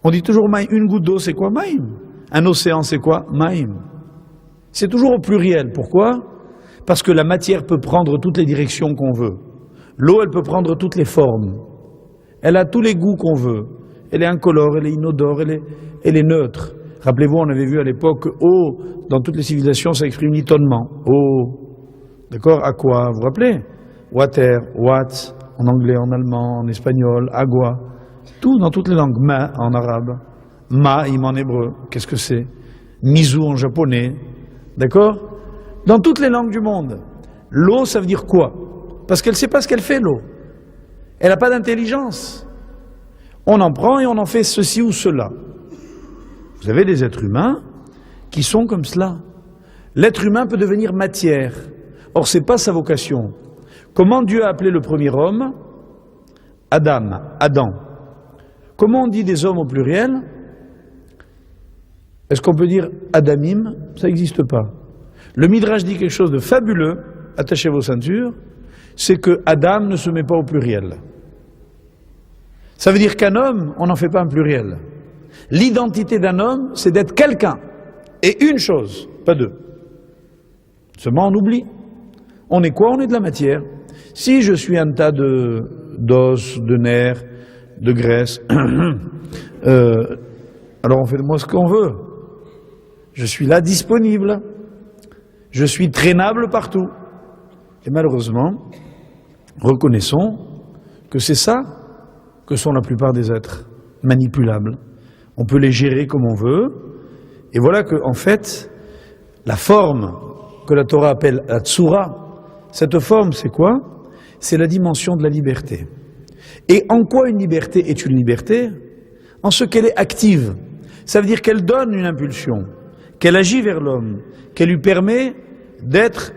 [SPEAKER 1] On dit toujours maïm. Une goutte d'eau, c'est quoi? Maïm. Un océan, c'est quoi? Maïm. C'est toujours au pluriel. Pourquoi? Parce que la matière peut prendre toutes les directions qu'on veut. L'eau, elle peut prendre toutes les formes. Elle a tous les goûts qu'on veut. Elle est incolore, elle est inodore, elle est neutre. Rappelez-vous, on avait vu à l'époque que eau, dans toutes les civilisations, ça exprime l'étonnement. Eau, d'accord? Aqua, vous vous rappelez? Water, what, en anglais, en allemand, en espagnol, agua. Tout dans toutes les langues. Ma en arabe. Ma'im en hébreu. Qu'est-ce que c'est? Mizu en japonais. D'accord? Dans toutes les langues du monde. L'eau, ça veut dire quoi? Parce qu'elle ne sait pas ce qu'elle fait, l'eau. Elle n'a pas d'intelligence. On en prend et on en fait ceci ou cela. Vous avez des êtres humains qui sont comme cela. L'être humain peut devenir matière. Or, ce n'est pas sa vocation. Comment Dieu a appelé le premier homme? Adam. Comment on dit des hommes au pluriel? Est-ce qu'on peut dire Adamim? Ça n'existe pas. Le Midrash dit quelque chose de fabuleux, attachez vos ceintures, c'est que Adam ne se met pas au pluriel. Ça veut dire qu'un homme, on n'en fait pas un pluriel. L'identité d'un homme, c'est d'être quelqu'un. Et une chose, pas deux. Seulement on oublie. On est quoi? On est de la matière. Si je suis un tas d'os, de nerfs, de graisse, alors on fait de moi ce qu'on veut. Je suis là disponible. Je suis traînable partout. Et malheureusement, reconnaissons que c'est ça que sont la plupart des êtres, manipulables. On peut les gérer comme on veut. Et voilà que, en fait, la forme que la Torah appelle la tsura, cette forme, c'est quoi? C'est la dimension de la liberté. Et en quoi une liberté est une liberté? En ce qu'elle est active. Ça veut dire qu'elle donne une impulsion, qu'elle agit vers l'homme, qu'elle lui permet d'être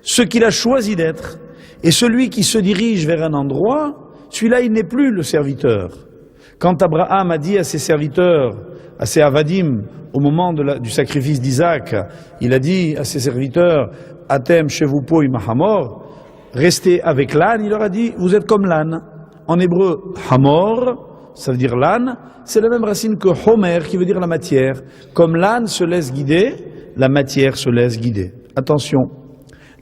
[SPEAKER 1] ce qu'il a choisi d'être. Et celui qui se dirige vers un endroit, celui-là, il n'est plus le serviteur. Quand Abraham a dit à ses serviteurs, à ses avadim, au moment du sacrifice d'Isaac, il a dit à ses serviteurs, Atem shevupo imahamor, restez avec l'âne, il leur a dit, vous êtes comme l'âne. En hébreu, hamor, ça veut dire l'âne, c'est la même racine que homer, qui veut dire la matière. Comme l'âne se laisse guider, la matière se laisse guider. Attention,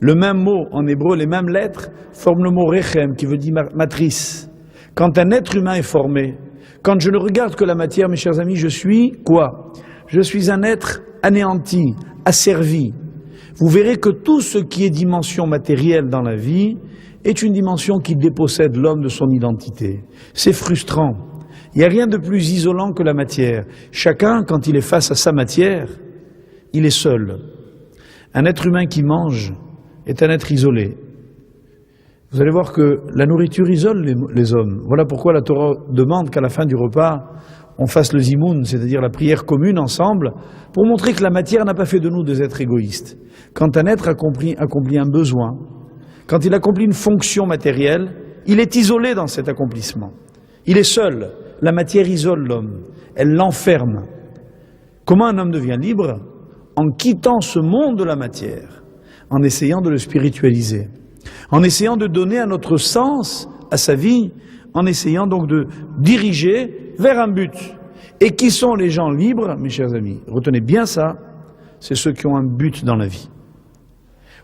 [SPEAKER 1] le même mot en hébreu, les mêmes lettres, forment le mot rechem, qui veut dire matrice. Quand un être humain est formé, quand je ne regarde que la matière, mes chers amis, je suis quoi? Je suis un être anéanti, asservi. Vous verrez que tout ce qui est dimension matérielle dans la vie est une dimension qui dépossède l'homme de son identité. C'est frustrant. Il n'y a rien de plus isolant que la matière. Chacun, quand il est face à sa matière, il est seul. Un être humain qui mange est un être isolé. Vous allez voir que la nourriture isole les hommes. Voilà pourquoi la Torah demande qu'à la fin du repas, on fasse le zimoun, c'est-à-dire la prière commune ensemble, pour montrer que la matière n'a pas fait de nous des êtres égoïstes. Quand un être accomplit un besoin, quand il accomplit une fonction matérielle, il est isolé dans cet accomplissement. Il est seul. La matière isole l'homme. Elle l'enferme. Comment un homme devient libre? En quittant ce monde de la matière, en essayant de le spiritualiser, en essayant de donner un autre sens à sa vie, en essayant donc de diriger vers un but. Et qui sont les gens libres, mes chers amis? Retenez bien ça, c'est ceux qui ont un but dans la vie.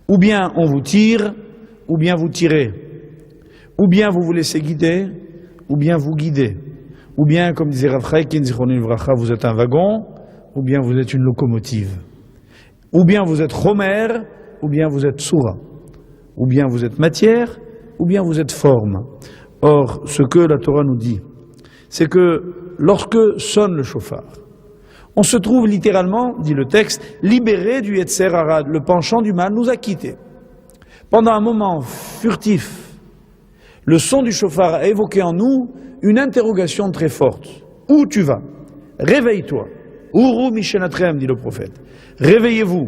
[SPEAKER 1] Ou bien on vous tire, ou bien vous tirez. Ou bien vous vous laissez guider, ou bien vous guidez. Ou bien, comme disait Rav Chaikin, vous êtes un wagon, ou bien vous êtes une locomotive. Ou bien vous êtes Homer, ou bien vous êtes Soura. Ou bien vous êtes matière, ou bien vous êtes forme. Or, ce que la Torah nous dit, c'est que lorsque sonne le chauffard,
[SPEAKER 2] On se trouve littéralement, dit le texte, libéré du Yetzer Hara, le penchant du mal nous a quittés. Pendant un moment furtif, le son du chauffard a évoqué en nous une interrogation très forte. Où tu vas? Réveille-toi. Uru Mishenatrem, dit le prophète. Réveillez-vous.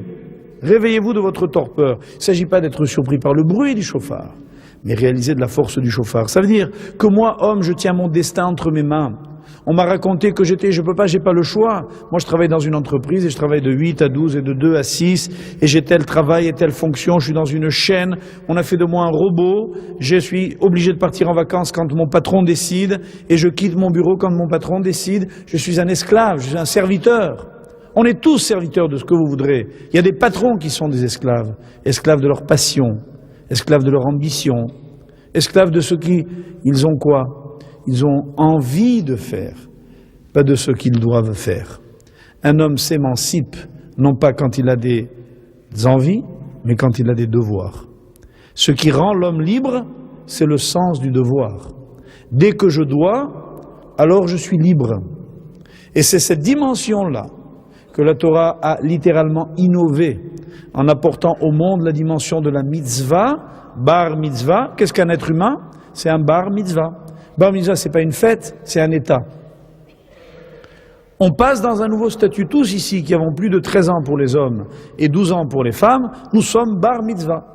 [SPEAKER 2] Réveillez-vous de votre torpeur. Il ne s'agit pas d'être surpris par le bruit du chauffard, mais réaliser de la force du chauffard. Ça veut dire que moi, homme, je tiens mon destin entre mes mains. On m'a raconté que je peux pas, j'ai pas le choix. Moi, je travaille dans une entreprise et je travaille de 8 à 12 et de 2 à 6 et j'ai tel travail et telle fonction, je suis dans une chaîne, on a fait de moi un robot, je suis obligé de partir en vacances quand mon patron décide et je quitte mon bureau quand mon patron décide. Je suis un esclave, je suis un serviteur. On est tous serviteurs de ce que vous voudrez. Il y a des patrons qui sont des esclaves, esclaves de leur passion, esclaves de leur ambition, esclaves de ce qu'ils ont quoi? Ils ont envie de faire, pas de ce qu'ils doivent faire. Un homme s'émancipe, non pas quand il a des envies, mais quand il a des devoirs. Ce qui rend l'homme libre, c'est le sens du devoir. Dès que je dois, alors je suis libre. Et c'est cette dimension-là que la Torah a littéralement innové en apportant au monde la dimension de la mitzvah, bar mitzvah. Qu'est-ce qu'un être humain? C'est un bar mitzvah. Bar mitzvah, ce n'est pas une fête, c'est un état. On passe dans un nouveau statut, tous ici qui avons plus de 13 ans pour les hommes et 12 ans pour les femmes, nous sommes bar mitzvah.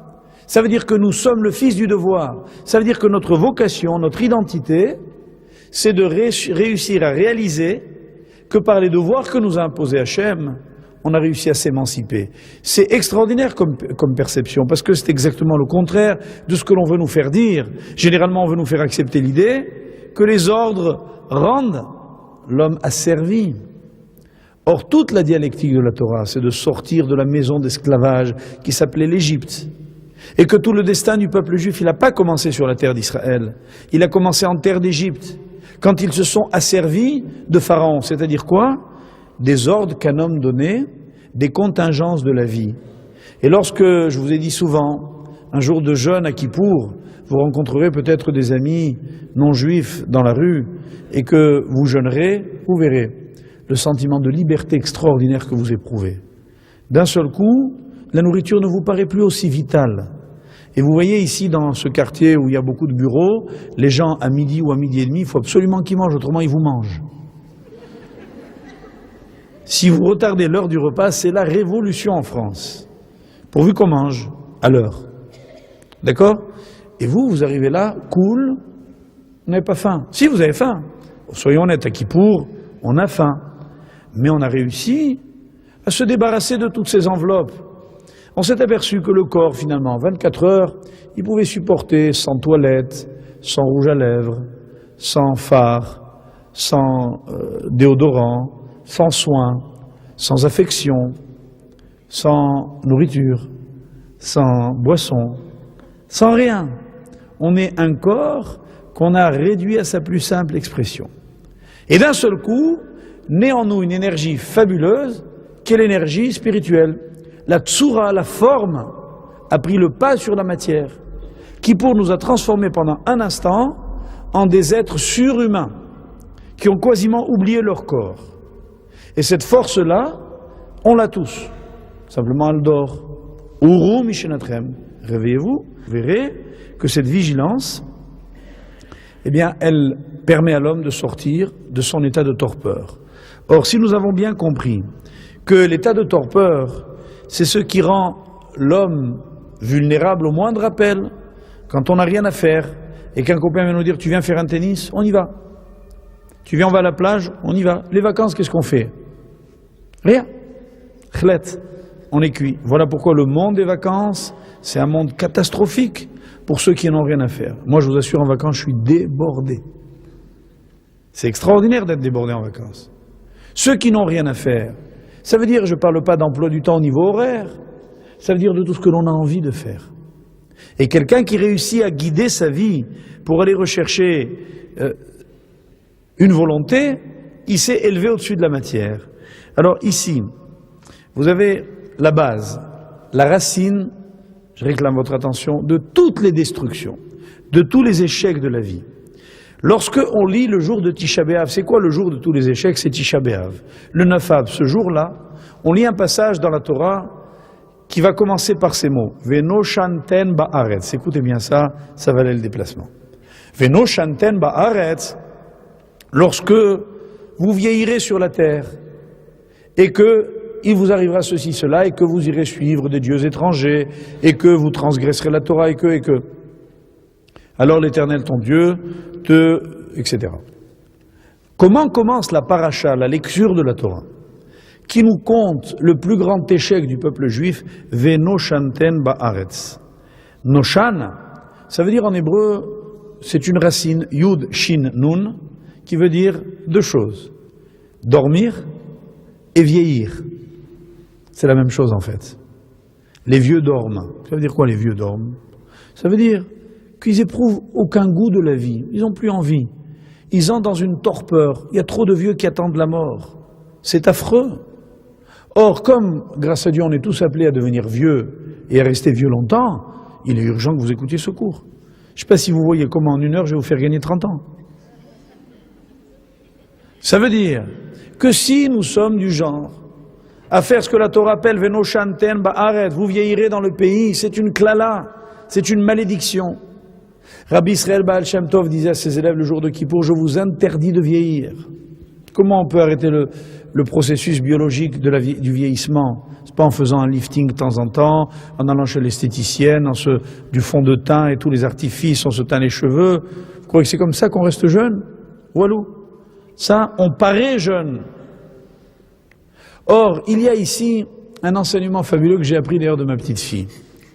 [SPEAKER 2] Ça veut dire que nous sommes le fils du devoir. Ça veut dire que notre vocation, notre identité, c'est de réussir à réaliser que par les devoirs que nous a imposés Hachem, on a réussi à s'émanciper. C'est extraordinaire comme perception, parce que c'est exactement le contraire de ce que l'on veut nous faire dire. Généralement, on veut nous faire accepter l'idée que les ordres rendent l'homme asservi. Or, toute la dialectique de la Torah, c'est de sortir de la maison d'esclavage qui s'appelait l'Égypte. Et que tout le destin du peuple juif, il n'a pas commencé sur la terre d'Israël. Il a commencé en terre d'Égypte, quand ils se sont asservis de Pharaon. C'est-à-dire quoi? Des ordres qu'un homme donnait, des contingences de la vie. Et lorsque, je vous ai dit souvent, un jour de jeûne à Kippour, vous rencontrerez peut-être des amis non juifs dans la rue, et que vous jeûnerez, vous verrez le sentiment de liberté extraordinaire que vous éprouvez. D'un seul coup, la nourriture ne vous paraît plus aussi vitale. Et vous voyez ici, dans ce quartier où il y a beaucoup de bureaux, les gens à midi ou à midi et demi, il faut absolument qu'ils mangent, autrement ils vous mangent. Si vous retardez l'heure du repas, c'est la révolution en France. Pourvu qu'on mange à l'heure. D'accord? Et vous, vous arrivez là, cool, vous n'avez pas faim. Si, vous avez faim. Soyons honnêtes, à Kippour, on a faim. Mais on a réussi à se débarrasser de toutes ces enveloppes. On s'est aperçu que le corps, finalement, 24 heures, il pouvait supporter sans toilette, sans rouge à lèvres, sans fard, sans déodorant, sans soins, sans affection, sans nourriture, sans boisson, sans rien. On est un corps qu'on a réduit à sa plus simple expression. Et d'un seul coup, naît en nous une énergie fabuleuse, qui est l'énergie spirituelle. La tsura, la forme, a pris le pas sur la matière, qui pour nous a transformés pendant un instant en des êtres surhumains, qui ont quasiment oublié leur corps. Et cette force-là, on l'a tous. Simplement, elle dort. Uru Mishenatrem. Réveillez-vous, vous verrez que cette vigilance, eh bien, elle permet à l'homme de sortir de son état de torpeur. Or, si nous avons bien compris que l'état de torpeur, c'est ce qui rend l'homme vulnérable au moindre appel, quand on n'a rien à faire, et qu'un copain vient nous dire « tu viens faire un tennis ?» On y va. Tu viens, on va à la plage, on y va. Les vacances, qu'est-ce qu'on fait? Rien. Khlet, on est cuit. Voilà pourquoi le monde des vacances, c'est un monde catastrophique pour ceux qui n'ont rien à faire. Moi, je vous assure, en vacances, je suis débordé. C'est extraordinaire d'être débordé en vacances. Ceux qui n'ont rien à faire, ça veut dire, je ne parle pas d'emploi du temps au niveau horaire, ça veut dire de tout ce que l'on a envie de faire. Et quelqu'un qui réussit à guider sa vie pour aller rechercher une volonté, il s'est élevé au-dessus de la matière. Alors ici, vous avez la base, la racine, je réclame votre attention, de toutes les destructions, de tous les échecs de la vie. Lorsque on lit le jour de Tisha B'Av, c'est quoi le jour de tous les échecs? C'est Tisha B'Av. Le 9 Av, ce jour-là, on lit un passage dans la Torah qui va commencer par ces mots. Veno shanten ba'aretz. Écoutez bien ça, ça valait le déplacement. Veno shanten ba'aretz, lorsque vous vieillirez sur la terre et que il vous arrivera ceci, cela, et que vous irez suivre des dieux étrangers, et que vous transgresserez la Torah, et que. Alors l'Éternel, ton Dieu, etc. Comment commence la paracha, la lecture de la Torah, qui nous compte le plus grand échec du peuple juif, Veno shanten ba'aretz. Noshan, ça veut dire en hébreu, c'est une racine, Yud, Shin, Nun, qui veut dire deux choses, dormir et vieillir. C'est la même chose en fait. Les vieux dorment. Ça veut dire quoi les vieux dorment? Ça veut dire qu'ils éprouvent aucun goût de la vie. Ils n'ont plus envie. Ils entrent dans une torpeur. Il y a trop de vieux qui attendent la mort. C'est affreux. Or, comme, grâce à Dieu, on est tous appelés à devenir vieux et à rester vieux longtemps, il est urgent que vous écoutiez ce cours. Je ne sais pas si vous voyez comment en 1 heure je vais vous faire gagner 30 ans. Ça veut dire que si nous sommes du genre à faire ce que la Torah appelle Veno shanten ba'aret, vous vieillirez dans le pays, c'est une klala, c'est une malédiction. Rabbi Israël Baal Shem Tov disait à ses élèves le jour de Kippour, je vous interdis de vieillir. Comment on peut arrêter le processus biologique du vieillissement? C'est pas en faisant un lifting de temps en temps, en allant chez l'esthéticienne, du fond de teint et tous les artifices, on se teint les cheveux. Vous croyez que c'est comme ça qu'on reste jeune? Walou. Ça, on paraît jeune. Or, il y a ici un enseignement fabuleux que j'ai appris d'ailleurs de ma petite fille.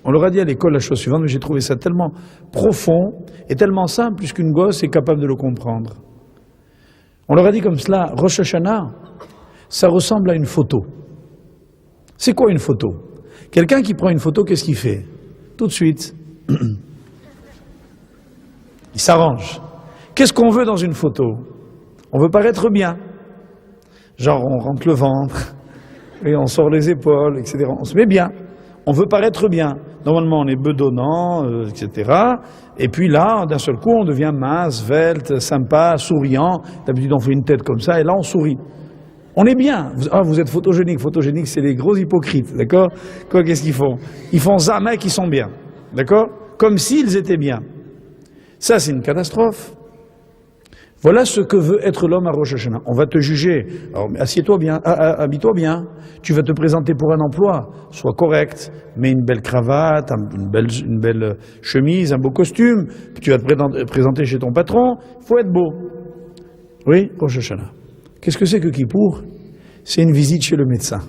[SPEAKER 2] On leur a dit à l'école la chose suivante, mais j'ai trouvé ça tellement profond et tellement simple puisqu'une gosse est capable de le comprendre. On leur a dit comme cela, Rosh Hashanah, ça ressemble à une photo. C'est quoi une photo? Quelqu'un qui prend une photo, qu'est-ce qu'il fait? Tout de suite, il s'arrange. Qu'est-ce qu'on veut dans une photo? On veut paraître bien. Genre on rentre le ventre, et on sort les épaules, etc. On se met bien. On veut paraître bien. Normalement, on est bedonnant, etc. Et puis là, d'un seul coup, on devient mince, svelte, sympa, souriant. D'habitude, on fait une tête comme ça, et là, on sourit. On est bien. Vous êtes photogénique. Photogénique, c'est les gros hypocrites, d'accord? Quoi, qu'est-ce qu'ils font? Ils font jamais qu'ils sont bien, d'accord? Comme s'ils étaient bien. Ça, c'est une catastrophe. Voilà ce que veut être l'homme à Rosh Hashanah. On va te juger. Alors, assieds-toi bien, habille-toi bien. Tu vas te présenter pour un emploi. Sois correct. Mets une belle cravate, une belle chemise, un beau costume. Tu vas te présenter chez ton patron. Il faut être beau. Oui, Rosh Hashanah. Qu'est-ce que c'est que Kippour? C'est une visite chez le médecin.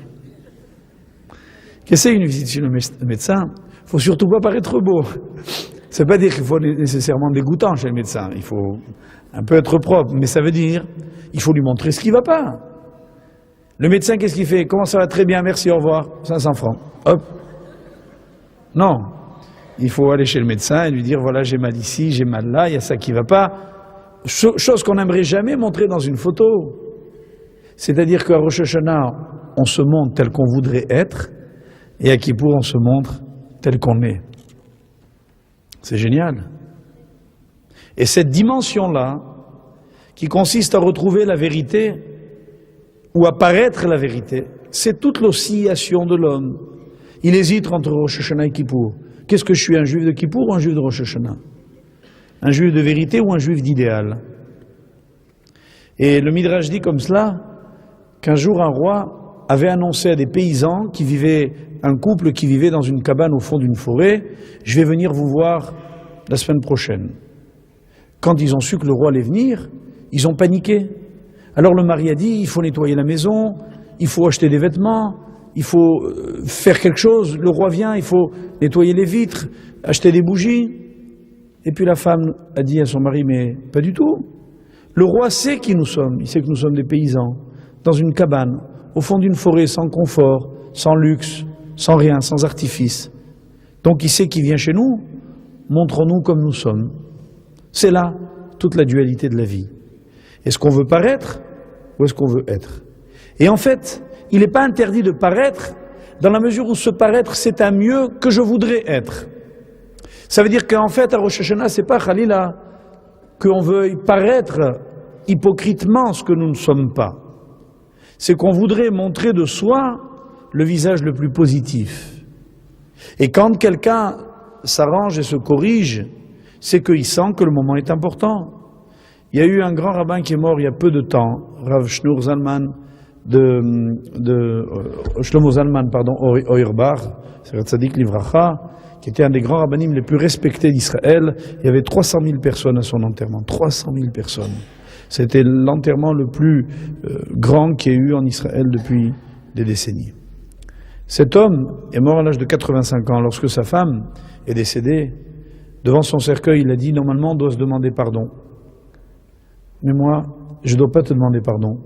[SPEAKER 2] Qu'est-ce que c'est une visite chez le médecin? Il ne faut surtout pas paraître beau. Ça ne veut pas dire qu'il faut nécessairement dégoûtant chez le médecin. Il faut un peu être propre, mais ça veut dire il faut lui montrer ce qui ne va pas. Le médecin, qu'est-ce qu'il fait? Comment ça va? Très bien, merci, au revoir. 500 francs. Hop. Non. Il faut aller chez le médecin et lui dire, voilà, j'ai mal ici, j'ai mal là, il y a ça qui ne va pas. Chose qu'on n'aimerait jamais montrer dans une photo. C'est-à-dire qu'à Rosh Hashanah, on se montre tel qu'on voudrait être, et à Kippour, on se montre tel qu'on est. C'est génial. Et cette dimension-là, qui consiste à retrouver la vérité, ou à paraître la vérité, c'est toute l'oscillation de l'homme. Il hésite entre Rosh Hashanah et Kippour. Qu'est-ce que je suis, un juif de Kippour ou un juif de Rosh Hashanah? Un juif de vérité ou un juif d'idéal? Et le Midrash dit comme cela, qu'un jour un roi avait annoncé à des paysans qui vivaient, un couple qui vivait dans une cabane au fond d'une forêt, je vais venir vous voir la semaine prochaine. Quand ils ont su que le roi allait venir, ils ont paniqué. Alors le mari a dit, il faut nettoyer la maison, il faut acheter des vêtements, il faut faire quelque chose, le roi vient, il faut nettoyer les vitres, acheter des bougies. Et puis la femme a dit à son mari, mais pas du tout. Le roi sait qui nous sommes, il sait que nous sommes des paysans, dans une cabane, au fond d'une forêt, sans confort, sans luxe, sans rien, sans artifice. Donc il sait qui vient chez nous, montrons-nous comme nous sommes. C'est là toute la dualité de la vie. Est-ce qu'on veut paraître ou est-ce qu'on veut être? Et en fait, il n'est pas interdit de paraître dans la mesure où ce paraître, c'est un mieux que je voudrais être. Ça veut dire qu'en fait, à Rosh Hashanah, c'est pas Khalila qu'on veuille paraître hypocritement ce que nous ne sommes pas. C'est qu'on voudrait montrer de soi le visage le plus positif. Et quand quelqu'un s'arrange et se corrige, c'est qu'il sent que le moment est important. Il y a eu un grand rabbin qui est mort il y a peu de temps, Rav Shneur Zalman, Shlomo Zalman, Auerbach, c'est Tzadik Livracha, qui était un des grands rabbinim les plus respectés d'Israël. Il y avait 300 000 personnes à son enterrement, 300 000 personnes. C'était l'enterrement le plus grand qu'il y ait eu en Israël depuis des décennies. Cet homme est mort à l'âge de 85 ans. Lorsque sa femme est décédée, devant son cercueil, il a dit « Normalement, on doit se demander pardon. Mais moi, je ne dois pas te demander pardon,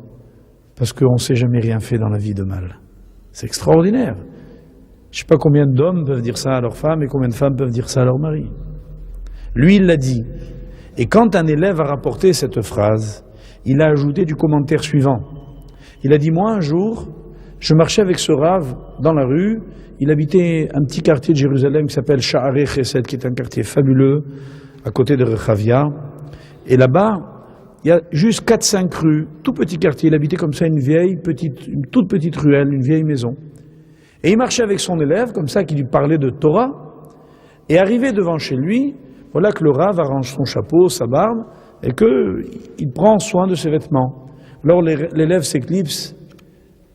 [SPEAKER 2] parce qu'on ne s'est jamais rien fait dans la vie de mal. » C'est extraordinaire. Je ne sais pas combien d'hommes peuvent dire ça à leur femme et combien de femmes peuvent dire ça à leur mari. Lui, il l'a dit. Et quand un élève a rapporté cette phrase, il a ajouté du commentaire suivant. Il a dit « Moi, un jour, je marchais avec ce Rav dans la rue. Il habitait un petit quartier de Jérusalem qui s'appelle Sha'arei Chesed, qui est un quartier fabuleux, à côté de Rechavia. Et là-bas, il y a juste 4-5 rues, tout petit quartier. Il habitait comme ça une toute petite ruelle, une vieille maison. Et il marchait avec son élève, comme ça, qui lui parlait de Torah. Et arrivé devant chez lui, voilà que le Rav arrange son chapeau, sa barbe, et qu'il prend soin de ses vêtements. Alors l'élève s'éclipse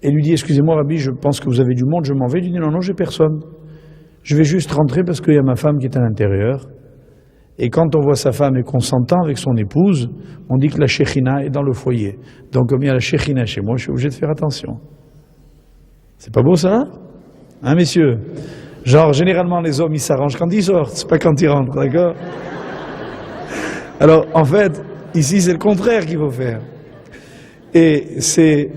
[SPEAKER 2] et lui dit « Excusez-moi, Rabbi, je pense que vous avez du monde, je m'en vais. » Il lui dit « Non, non, j'ai personne. Je vais juste rentrer parce qu'il y a ma femme qui est à l'intérieur. » Et quand on voit sa femme et qu'on s'entend avec son épouse, on dit que la Shekhinah est dans le foyer. Donc comme il y a la Shekhinah chez moi, je suis obligé de faire attention. C'est pas beau ça? Hein, messieurs? Genre, généralement, les hommes, ils s'arrangent quand ils sortent, c'est pas quand ils rentrent, d'accord? Alors, en fait, ici, c'est le contraire qu'il faut faire. Et c'est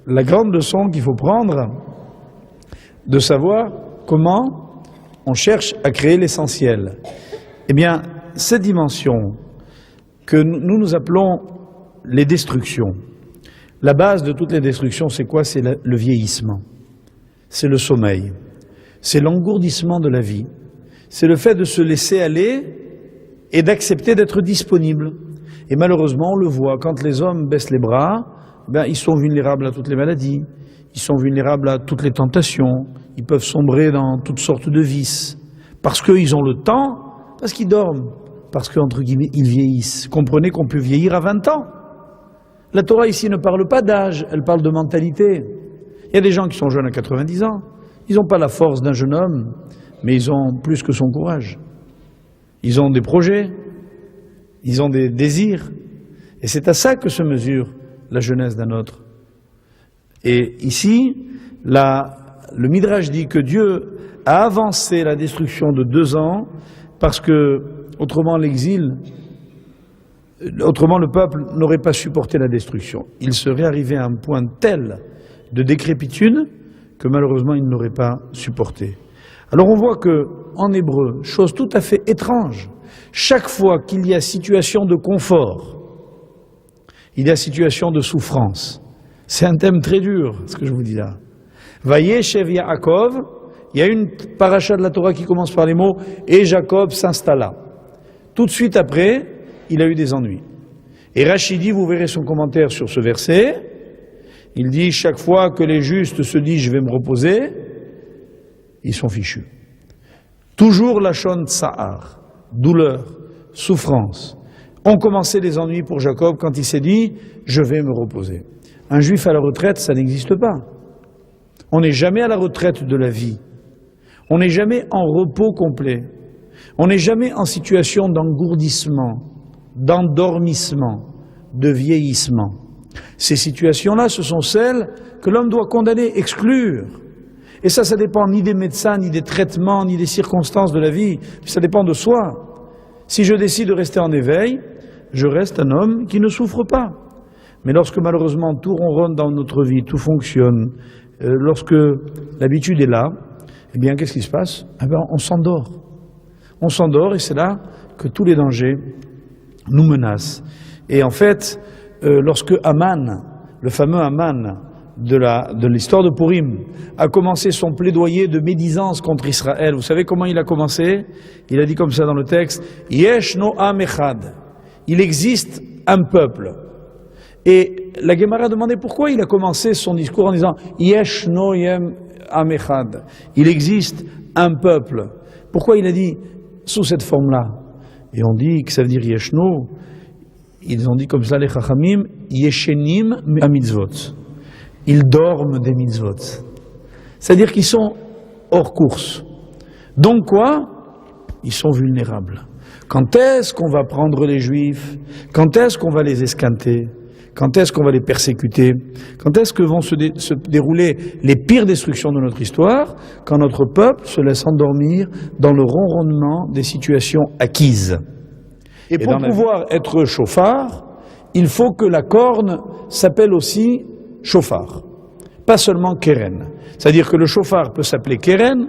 [SPEAKER 2] la grande leçon qu'il faut prendre, de savoir comment on cherche à créer l'essentiel. Eh bien, cette dimension que nous appelons les destructions, la base de toutes les destructions, c'est quoi? C'est le vieillissement, c'est le sommeil, c'est l'engourdissement de la vie, c'est le fait de se laisser aller et d'accepter d'être disponible. Et malheureusement, on le voit, quand les hommes baissent les bras, ben, ils sont vulnérables à toutes les maladies, ils sont vulnérables à toutes les tentations, ils peuvent sombrer dans toutes sortes de vices, parce qu'ils ont le temps, parce qu'ils dorment, parce qu'entre guillemets, ils vieillissent. Comprenez qu'on peut vieillir à 20 ans. La Torah ici ne parle pas d'âge, elle parle de mentalité. Il y a des gens qui sont jeunes à 90 ans, ils n'ont pas la force d'un jeune homme, mais ils ont plus que son courage. Ils ont des projets, ils ont des désirs, et c'est à ça que se mesure la jeunesse d'un autre. Et ici, le Midrash dit que Dieu a avancé la destruction de 2 ans parce que, autrement le peuple n'aurait pas supporté la destruction. Il serait arrivé à un point tel de décrépitude que malheureusement il n'aurait pas supporté. Alors on voit que, en hébreu, chose tout à fait étrange, chaque fois qu'il y a situation de confort, il y a situation de souffrance. C'est un thème très dur, ce que je vous dis là. Vayeshev Yaakov, il y a une paracha de la Torah qui commence par les mots « Et Jacob s'installa ». Tout de suite après, il a eu des ennuis. Et Rachidi, vous verrez son commentaire sur ce verset, il dit « Chaque fois que les justes se disent « Je vais me reposer », ils sont fichus. Toujours la shon tsa'ar, douleur, souffrance. Ont commencé les ennuis pour Jacob quand il s'est dit « Je vais me reposer ». Un juif à la retraite, ça n'existe pas. On n'est jamais à la retraite de la vie. On n'est jamais en repos complet. On n'est jamais en situation d'engourdissement, d'endormissement, de vieillissement. Ces situations-là, ce sont celles que l'homme doit condamner, exclure. Et ça dépend ni des médecins, ni des traitements, ni des circonstances de la vie. Ça dépend de soi. Si je décide de rester en éveil, je reste un homme qui ne souffre pas. Mais lorsque malheureusement tout ronronne dans notre vie, tout fonctionne, lorsque l'habitude est là, eh bien qu'est-ce qui se passe? Eh bien, on s'endort. On s'endort et c'est là que tous les dangers nous menacent. Et en fait, lorsque Aman, le fameux Aman, de l'histoire de Purim, a commencé son plaidoyer de médisance contre Israël. Vous savez comment il a commencé? Il a dit comme ça dans le texte, « Yesh no am echad » il existe un peuple. Et la Gemara a demandé pourquoi il a commencé son discours en disant « Yesh no yem am echad » il existe un peuple. Pourquoi il a dit sous cette forme-là? Et on dit que ça veut dire Yesh no. Ils ont dit comme ça les Chachamim, Yeshenim mitzvot. Ils dorment des mitzvot. C'est-à-dire qu'ils sont hors course. Donc quoi? Ils sont vulnérables. Quand est-ce qu'on va prendre les Juifs? Quand est-ce qu'on va les esquinter? Quand est-ce qu'on va les persécuter? Quand est-ce que vont se dérouler les pires destructions de notre histoire? Quand notre peuple se laisse endormir dans le ronronnement des situations acquises. Et pour pouvoir être chauffard, il faut que la corne s'appelle aussi chauffard, pas seulement keren. C'est-à-dire que le chauffard peut s'appeler keren,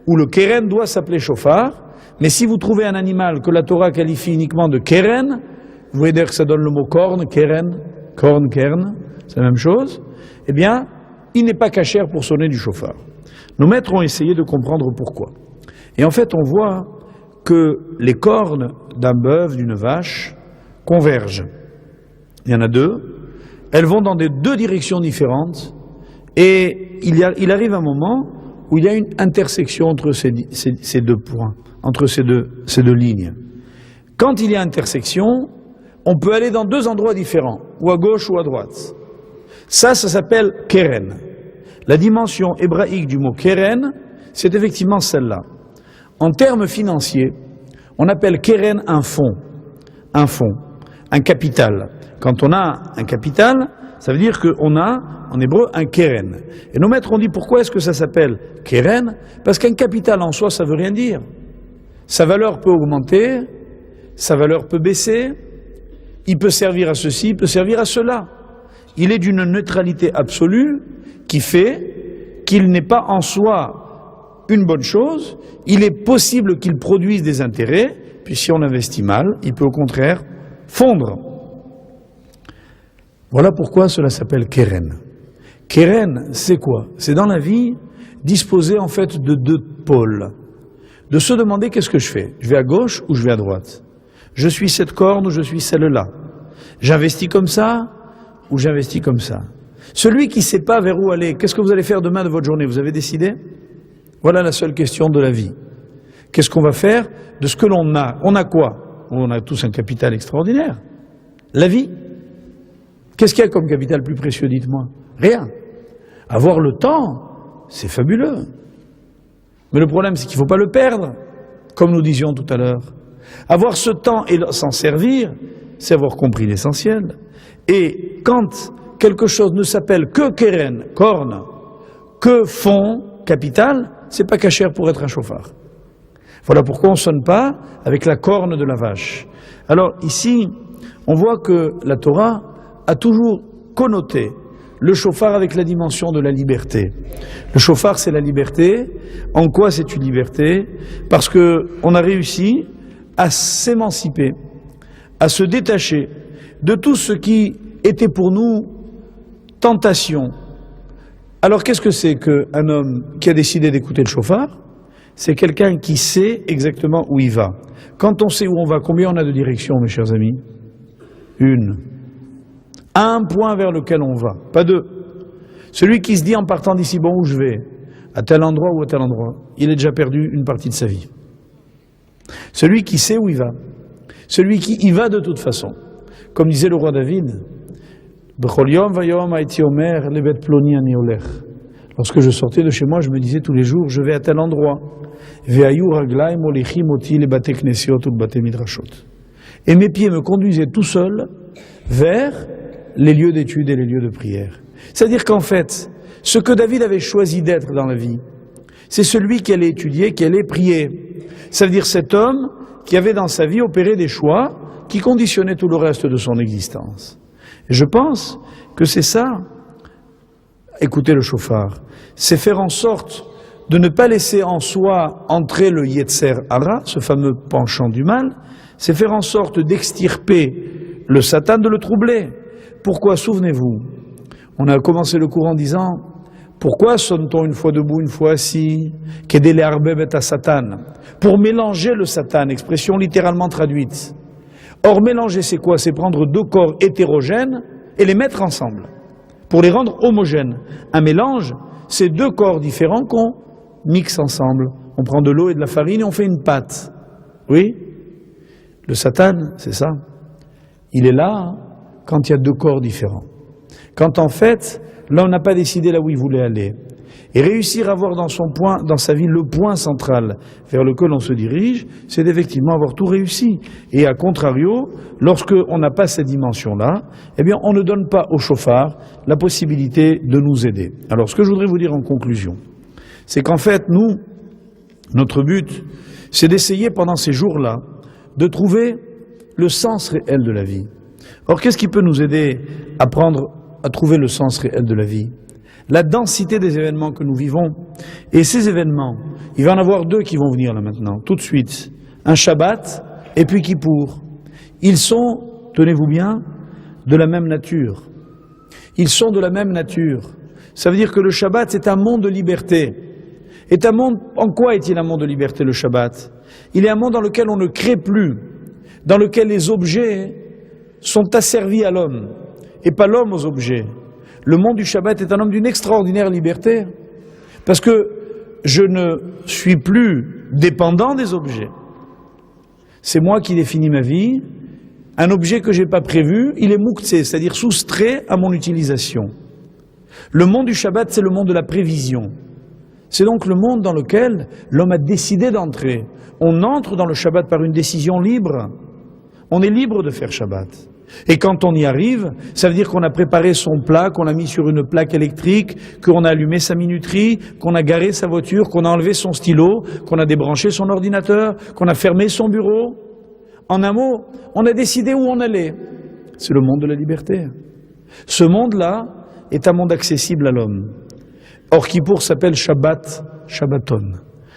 [SPEAKER 2] ou le keren doit s'appeler chauffard, mais si vous trouvez un animal que la Torah qualifie uniquement de keren, vous voyez d'ailleurs que ça donne le mot corne, keren, corne, kern, c'est la même chose, eh bien, il n'est pas cachère pour sonner du chauffard. Nos maîtres ont essayé de comprendre pourquoi. Et en fait, on voit que les cornes d'un bœuf, d'une vache, convergent. Il y en a deux. Elles vont dans deux directions différentes. Et il arrive un moment où il y a une intersection entre ces deux points, entre ces deux lignes. Quand il y a intersection, on peut aller dans deux endroits différents, ou à gauche ou à droite. Ça s'appelle keren. La dimension hébraïque du mot keren, c'est effectivement celle-là. En termes financiers, on appelle keren un fonds, un capital. Quand on a un capital, ça veut dire qu'on a, en hébreu, un keren. Et nos maîtres ont dit pourquoi est-ce que ça s'appelle keren? Parce qu'un capital en soi, ça veut rien dire. Sa valeur peut augmenter, sa valeur peut baisser, il peut servir à ceci, il peut servir à cela. Il est d'une neutralité absolue qui fait qu'il n'est pas en soi une bonne chose, il est possible qu'il produise des intérêts, puis si on investit mal, il peut au contraire fondre. Voilà pourquoi cela s'appelle keren. Keren, c'est quoi? C'est dans la vie disposer en fait de deux pôles. De se demander qu'est-ce que je fais? Je vais à gauche ou je vais à droite? Je suis cette corne ou je suis celle-là? J'investis comme ça ou j'investis comme ça? Celui qui ne sait pas vers où aller, qu'est-ce que vous allez faire demain de votre journée? Vous avez décidé? Voilà la seule question de la vie. Qu'est-ce qu'on va faire de ce que l'on a? On a quoi? On a tous un capital extraordinaire. La vie. Qu'est-ce qu'il y a comme capital plus précieux, dites-moi? Rien. Avoir le temps, c'est fabuleux. Mais le problème, c'est qu'il ne faut pas le perdre, comme nous disions tout à l'heure. Avoir ce temps et s'en servir, c'est avoir compris l'essentiel. Et quand quelque chose ne s'appelle que keren, corne, que fonds, capital, c'est pas cachère pour être un chauffard. Voilà pourquoi on ne sonne pas avec la corne de la vache. Alors ici, on voit que la Torah a toujours connoté le chauffard avec la dimension de la liberté. Le chauffard, c'est la liberté. En quoi c'est une liberté? Parce qu'on a réussi à s'émanciper, à se détacher de tout ce qui était pour nous tentation. Alors qu'est-ce que c'est qu'un homme qui a décidé d'écouter le chauffard? C'est quelqu'un qui sait exactement où il va. Quand on sait où on va, combien on a de directions, mes chers amis? Une. Un point vers lequel on va, pas deux. Celui qui se dit en partant d'ici, bon, où je vais? À tel endroit ou à tel endroit? Il a déjà perdu une partie de sa vie. Celui qui sait où il va, celui qui y va de toute façon. Comme disait le roi David, lorsque je sortais de chez moi, je me disais tous les jours, je vais à tel endroit. Et mes pieds me conduisaient tout seuls vers les lieux d'étude et les lieux de prière. C'est-à-dire qu'en fait, ce que David avait choisi d'être dans la vie, c'est celui qui allait étudier, qui allait prier. Ça veut dire cet homme qui avait dans sa vie opéré des choix qui conditionnaient tout le reste de son existence. Et je pense que c'est ça, écouter le chauffard, c'est faire en sorte de ne pas laisser en soi entrer le Yetzer Hara, ce fameux penchant du mal, c'est faire en sorte d'extirper le Satan, de le troubler. Pourquoi? Souvenez-vous, On a commencé le cours en disant « Pourquoi sonne-t-on une fois debout, une fois assis ?»« Kedele arbeb et à Satan » pour mélanger le Satan, expression littéralement traduite. Or, mélanger, c'est quoi? C'est prendre deux corps hétérogènes et les mettre ensemble, pour les rendre homogènes. Un mélange, c'est deux corps différents qu'on mixe ensemble. On prend de l'eau et de la farine et on fait une pâte. Oui? Le Satan, c'est ça. Il est là quand il y a deux corps différents. Quand en fait, l'homme n'a pas décidé là où il voulait aller. Et réussir à voir dans sa vie le point central vers lequel on se dirige, c'est d'effectivement avoir tout réussi. Et à contrario, lorsque on n'a pas cette dimension-là, eh bien on ne donne pas au chauffard la possibilité de nous aider. Alors ce que je voudrais vous dire en conclusion, c'est qu'en fait, nous, notre but, c'est d'essayer pendant ces jours-là de trouver le sens réel de la vie. Or, qu'est-ce qui peut nous aider à trouver le sens réel de la vie? La densité des événements que nous vivons. Et ces événements, il va y en avoir deux qui vont venir là maintenant, tout de suite. Un Shabbat et puis Kippour. Ils sont, tenez-vous bien, de la même nature. Ils sont de la même nature. Ça veut dire que le Shabbat, c'est un monde de liberté. Et un monde, en quoi est-il un monde de liberté, le Shabbat? Il est un monde dans lequel on ne crée plus, dans lequel les objets sont asservis à l'homme, et pas l'homme aux objets. Le monde du Shabbat est un homme d'une extraordinaire liberté, parce que je ne suis plus dépendant des objets. C'est moi qui définis ma vie. Un objet que je n'ai pas prévu, il est muktsé, c'est-à-dire soustrait à mon utilisation. Le monde du Shabbat, c'est le monde de la prévision. C'est donc le monde dans lequel l'homme a décidé d'entrer. On entre dans le Shabbat par une décision libre. On est libre de faire Shabbat. Et quand on y arrive, ça veut dire qu'on a préparé son plat, qu'on l'a mis sur une plaque électrique, qu'on a allumé sa minuterie, qu'on a garé sa voiture, qu'on a enlevé son stylo, qu'on a débranché son ordinateur, qu'on a fermé son bureau. En un mot, on a décidé où on allait. C'est le monde de la liberté. Ce monde-là est un monde accessible à l'homme. Or, Kippour s'appelle Shabbat, Shabbaton.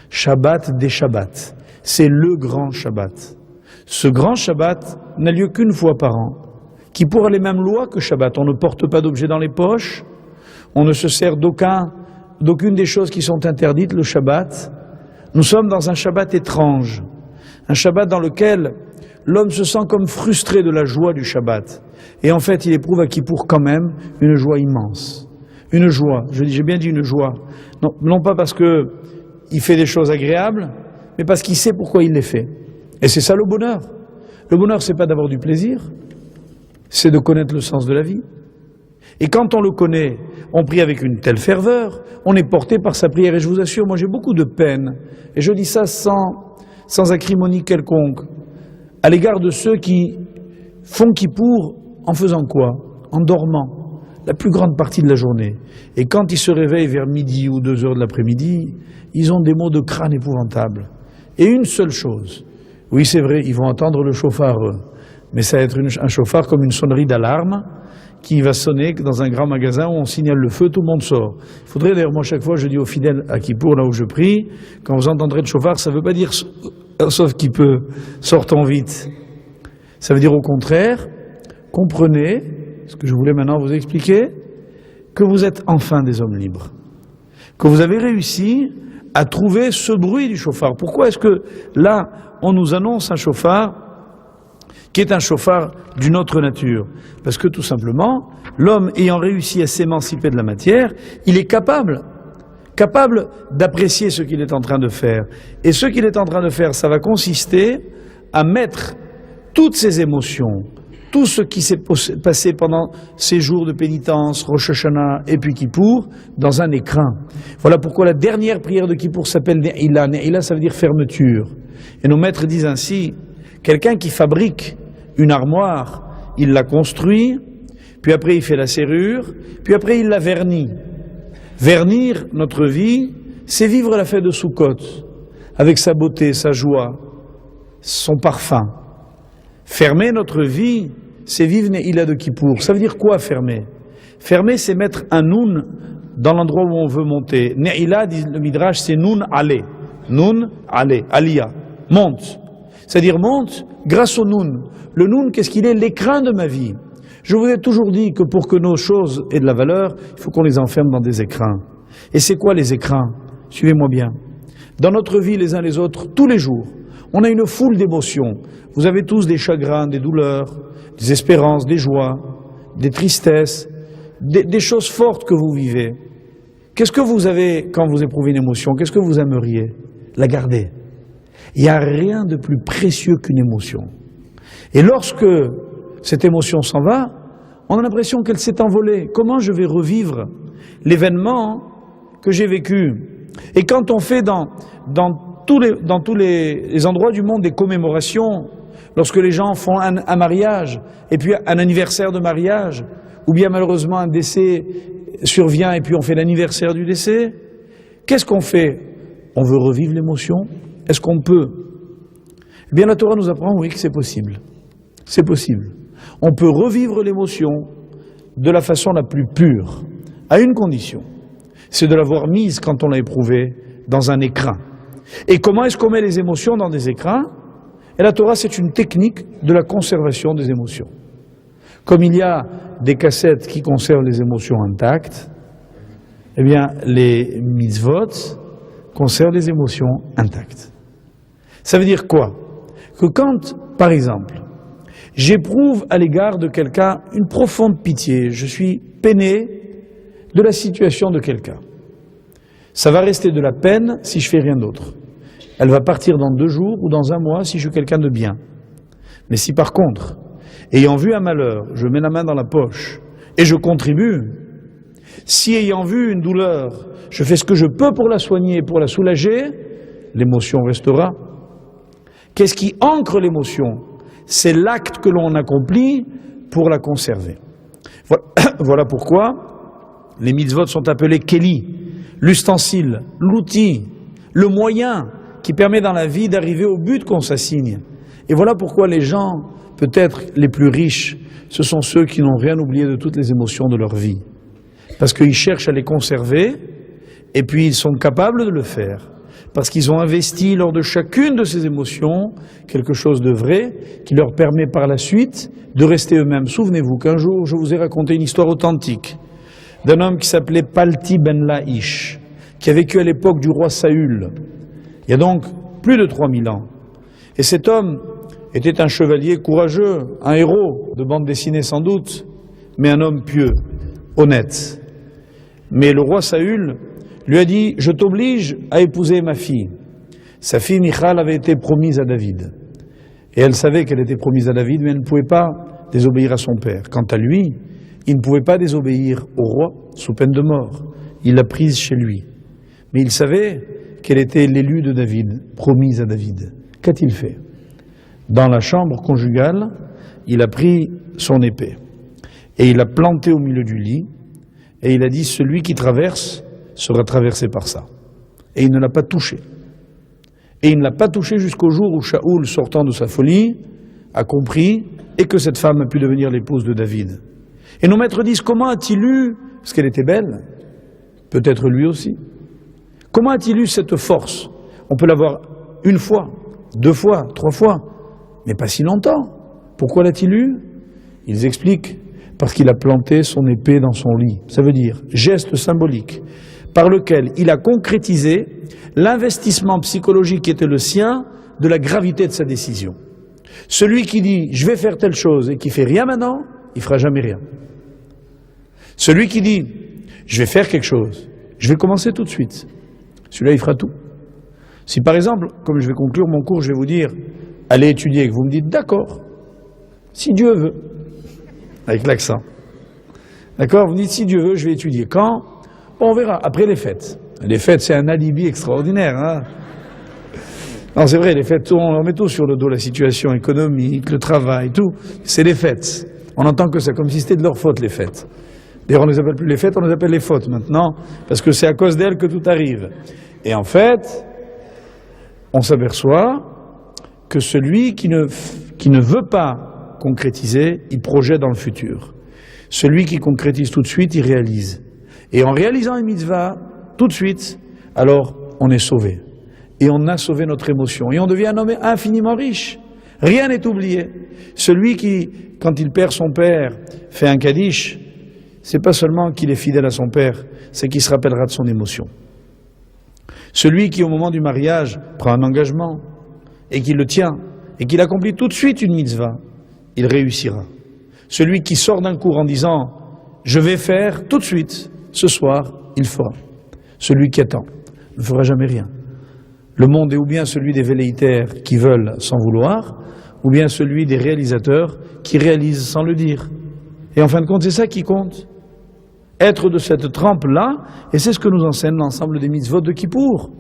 [SPEAKER 2] Shabbat des Shabbats. C'est le grand Shabbat. Ce grand Shabbat n'a lieu qu'une fois par an. Kippour a les mêmes lois que Shabbat. On ne porte pas d'objets dans les poches. On ne se sert d'aucune des choses qui sont interdites le Shabbat. Nous sommes dans un Shabbat étrange. Un Shabbat dans lequel l'homme se sent comme frustré de la joie du Shabbat. Et en fait, il éprouve à Kippour quand même une joie immense. Une joie, j'ai bien dit une joie. Non pas parce qu'il fait des choses agréables, mais parce qu'il sait pourquoi il les fait. Et c'est ça le bonheur. Le bonheur, c'est pas d'avoir du plaisir, c'est de connaître le sens de la vie. Et quand on le connaît, on prie avec une telle ferveur, on est porté par sa prière. Et je vous assure, moi j'ai beaucoup de peine, et je dis ça sans acrimonie quelconque, à l'égard de ceux qui font Kippour en faisant quoi? En dormant la plus grande partie de la journée. Et quand ils se réveillent vers midi ou 2 heures de l'après-midi, ils ont des maux de crâne épouvantables. Et une seule chose, oui c'est vrai, ils vont entendre le chauffard, mais ça va être un chauffard comme une sonnerie d'alarme qui va sonner dans un grand magasin où on signale le feu, tout le monde sort. Il faudrait d'ailleurs, moi chaque fois je dis aux fidèles à Kippour, là où je prie, quand vous entendrez le chauffard, ça ne veut pas dire sauf qui peut, sortons vite. Ça veut dire au contraire, comprenez ce que je voulais maintenant vous expliquer, que vous êtes enfin des hommes libres, que vous avez réussi à trouver ce bruit du chauffard. Pourquoi est-ce que là, on nous annonce un chauffard qui est un chauffard d'une autre nature? Parce que tout simplement, l'homme ayant réussi à s'émanciper de la matière, il est capable d'apprécier ce qu'il est en train de faire. Et ce qu'il est en train de faire, ça va consister à mettre toutes ses émotions, tout ce qui s'est passé pendant ces jours de pénitence, Rosh Hashanah et puis Kippour, dans un écrin. Voilà pourquoi la dernière prière de Kippour s'appelle Ne'ila. Ne'ila, ça veut dire fermeture. Et nos maîtres disent ainsi, quelqu'un qui fabrique une armoire, il la construit, puis après il fait la serrure, puis après il la vernit. Vernir notre vie, c'est vivre la fête de Sukkot, avec sa beauté, sa joie, son parfum. Fermer notre vie, c'est vivre Ne'ila de Kippour. Ça veut dire quoi fermer? Fermer, c'est mettre un noun dans l'endroit où on veut monter. Ne'ila, dit le Midrash, c'est noun alé. Noun alé, aliyah. Monte. C'est-à-dire monte grâce au noun. Le noun, qu'est-ce qu'il est? L'écrin de ma vie. Je vous ai toujours dit que pour que nos choses aient de la valeur, il faut qu'on les enferme dans des écrins. Et c'est quoi les écrins? Suivez-moi bien. Dans notre vie, les uns les autres, tous les jours, on a une foule d'émotions. Vous avez tous des chagrins, des douleurs, des espérances, des joies, des tristesses, des choses fortes que vous vivez. Qu'est-ce que vous avez quand vous éprouvez une émotion? Qu'est-ce que vous aimeriez? La garder. Il n'y a rien de plus précieux qu'une émotion. Et lorsque cette émotion s'en va, on a l'impression qu'elle s'est envolée. Comment je vais revivre l'événement que j'ai vécu? Et quand on fait dans tous les endroits du monde des commémorations, lorsque les gens font un mariage, et puis un anniversaire de mariage, ou bien malheureusement un décès survient et puis on fait l'anniversaire du décès, qu'est-ce qu'on fait? On veut revivre l'émotion? Est-ce qu'on peut? Eh bien la Torah nous apprend, oui, que c'est possible. C'est possible. On peut revivre l'émotion de la façon la plus pure, à une condition, c'est de l'avoir mise quand on l'a éprouvée dans un écrin. Et comment est-ce qu'on met les émotions dans des écrins? Et la Torah, c'est une technique de la conservation des émotions. Comme il y a des cassettes qui conservent les émotions intactes, eh bien, les mitzvot conservent les émotions intactes. Ça veut dire quoi? Que quand, par exemple, j'éprouve à l'égard de quelqu'un une profonde pitié, je suis peiné de la situation de quelqu'un. Ça va rester de la peine si je fais rien d'autre. Elle va partir dans 2 jours ou dans 1 mois si je suis quelqu'un de bien. Mais si par contre, ayant vu un malheur, je mets la main dans la poche et je contribue, si ayant vu une douleur, je fais ce que je peux pour la soigner, pour la soulager, l'émotion restera. Qu'est-ce qui ancre l'émotion? C'est l'acte que l'on accomplit pour la conserver. Voilà pourquoi les mitzvot sont appelés keli, l'ustensile, l'outil, le moyen qui permet dans la vie d'arriver au but qu'on s'assigne. Et voilà pourquoi les gens, peut-être les plus riches, ce sont ceux qui n'ont rien oublié de toutes les émotions de leur vie. Parce qu'ils cherchent à les conserver, et puis ils sont capables de le faire. Parce qu'ils ont investi lors de chacune de ces émotions quelque chose de vrai qui leur permet par la suite de rester eux-mêmes. Souvenez-vous qu'un jour, je vous ai raconté une histoire authentique d'un homme qui s'appelait Palti ben Laïch, qui a vécu à l'époque du roi Saül, il y a donc plus de 3000 ans. Et cet homme était un chevalier courageux, un héros de bande dessinée sans doute, mais un homme pieux, honnête. Mais le roi Saül lui a dit « Je t'oblige à épouser ma fille ». Sa fille Michal avait été promise à David. Et elle savait qu'elle était promise à David, mais elle ne pouvait pas désobéir à son père. Quant à lui, il ne pouvait pas désobéir au roi sous peine de mort. Il l'a prise chez lui. Mais il savait qu'elle était l'élue de David, promise à David. Qu'a-t-il fait? Dans la chambre conjugale, il a pris son épée et il l'a plantée au milieu du lit et il a dit « Celui qui traverse sera traversé par ça ». Et il ne l'a pas touché. Et il ne l'a pas touché jusqu'au jour où Shaoul, sortant de sa folie, a compris et que cette femme a pu devenir l'épouse de David. Et nos maîtres disent, comment a-t-il eu, parce qu'elle était belle, peut-être lui aussi, comment a-t-il eu cette force? On peut l'avoir 1 fois, 2 fois, 3 fois, mais pas si longtemps. Pourquoi l'a-t-il eu? Ils expliquent, parce qu'il a planté son épée dans son lit. Ça veut dire, geste symbolique, par lequel il a concrétisé l'investissement psychologique qui était le sien de la gravité de sa décision. Celui qui dit, je vais faire telle chose et qui fait rien maintenant, il fera jamais rien. Celui qui dit, je vais faire quelque chose, je vais commencer tout de suite, celui-là il fera tout. Si par exemple, comme je vais conclure mon cours, je vais vous dire, allez étudier, et que vous me dites, d'accord, si Dieu veut, avec l'accent. D'accord? Vous me dites, si Dieu veut, je vais étudier. Quand? Bon, on verra, après les fêtes. Les fêtes, c'est un alibi extraordinaire, hein? Non, c'est vrai, les fêtes, on met tout sur le dos, la situation économique, le travail, tout. C'est les fêtes. On n'entend que ça, comme si c'était de leur faute, les fêtes. D'ailleurs, on ne les appelle plus les fêtes, on les appelle les fautes maintenant, parce que c'est à cause d'elles que tout arrive. Et en fait, on s'aperçoit que celui qui ne veut pas concrétiser, il projette dans le futur. Celui qui concrétise tout de suite, il réalise. Et en réalisant une mitzvah, tout de suite, alors on est sauvé. Et on a sauvé notre émotion. Et on devient un homme infiniment riche. Rien n'est oublié. Celui qui, quand il perd son père, fait un kaddish, c'est pas seulement qu'il est fidèle à son père, c'est qu'il se rappellera de son émotion. Celui qui, au moment du mariage, prend un engagement et qui le tient et qu'il accomplit tout de suite une mitzvah, il réussira. Celui qui sort d'un cours en disant « je vais faire tout de suite, ce soir, il fera ». Celui qui attend ne fera jamais rien. Le monde est ou bien celui des velléitaires qui veulent sans vouloir, ou bien celui des réalisateurs qui réalisent sans le dire. Et en fin de compte, c'est ça qui compte. Être de cette trempe-là, et c'est ce que nous enseigne l'ensemble des mitzvot de Kippour.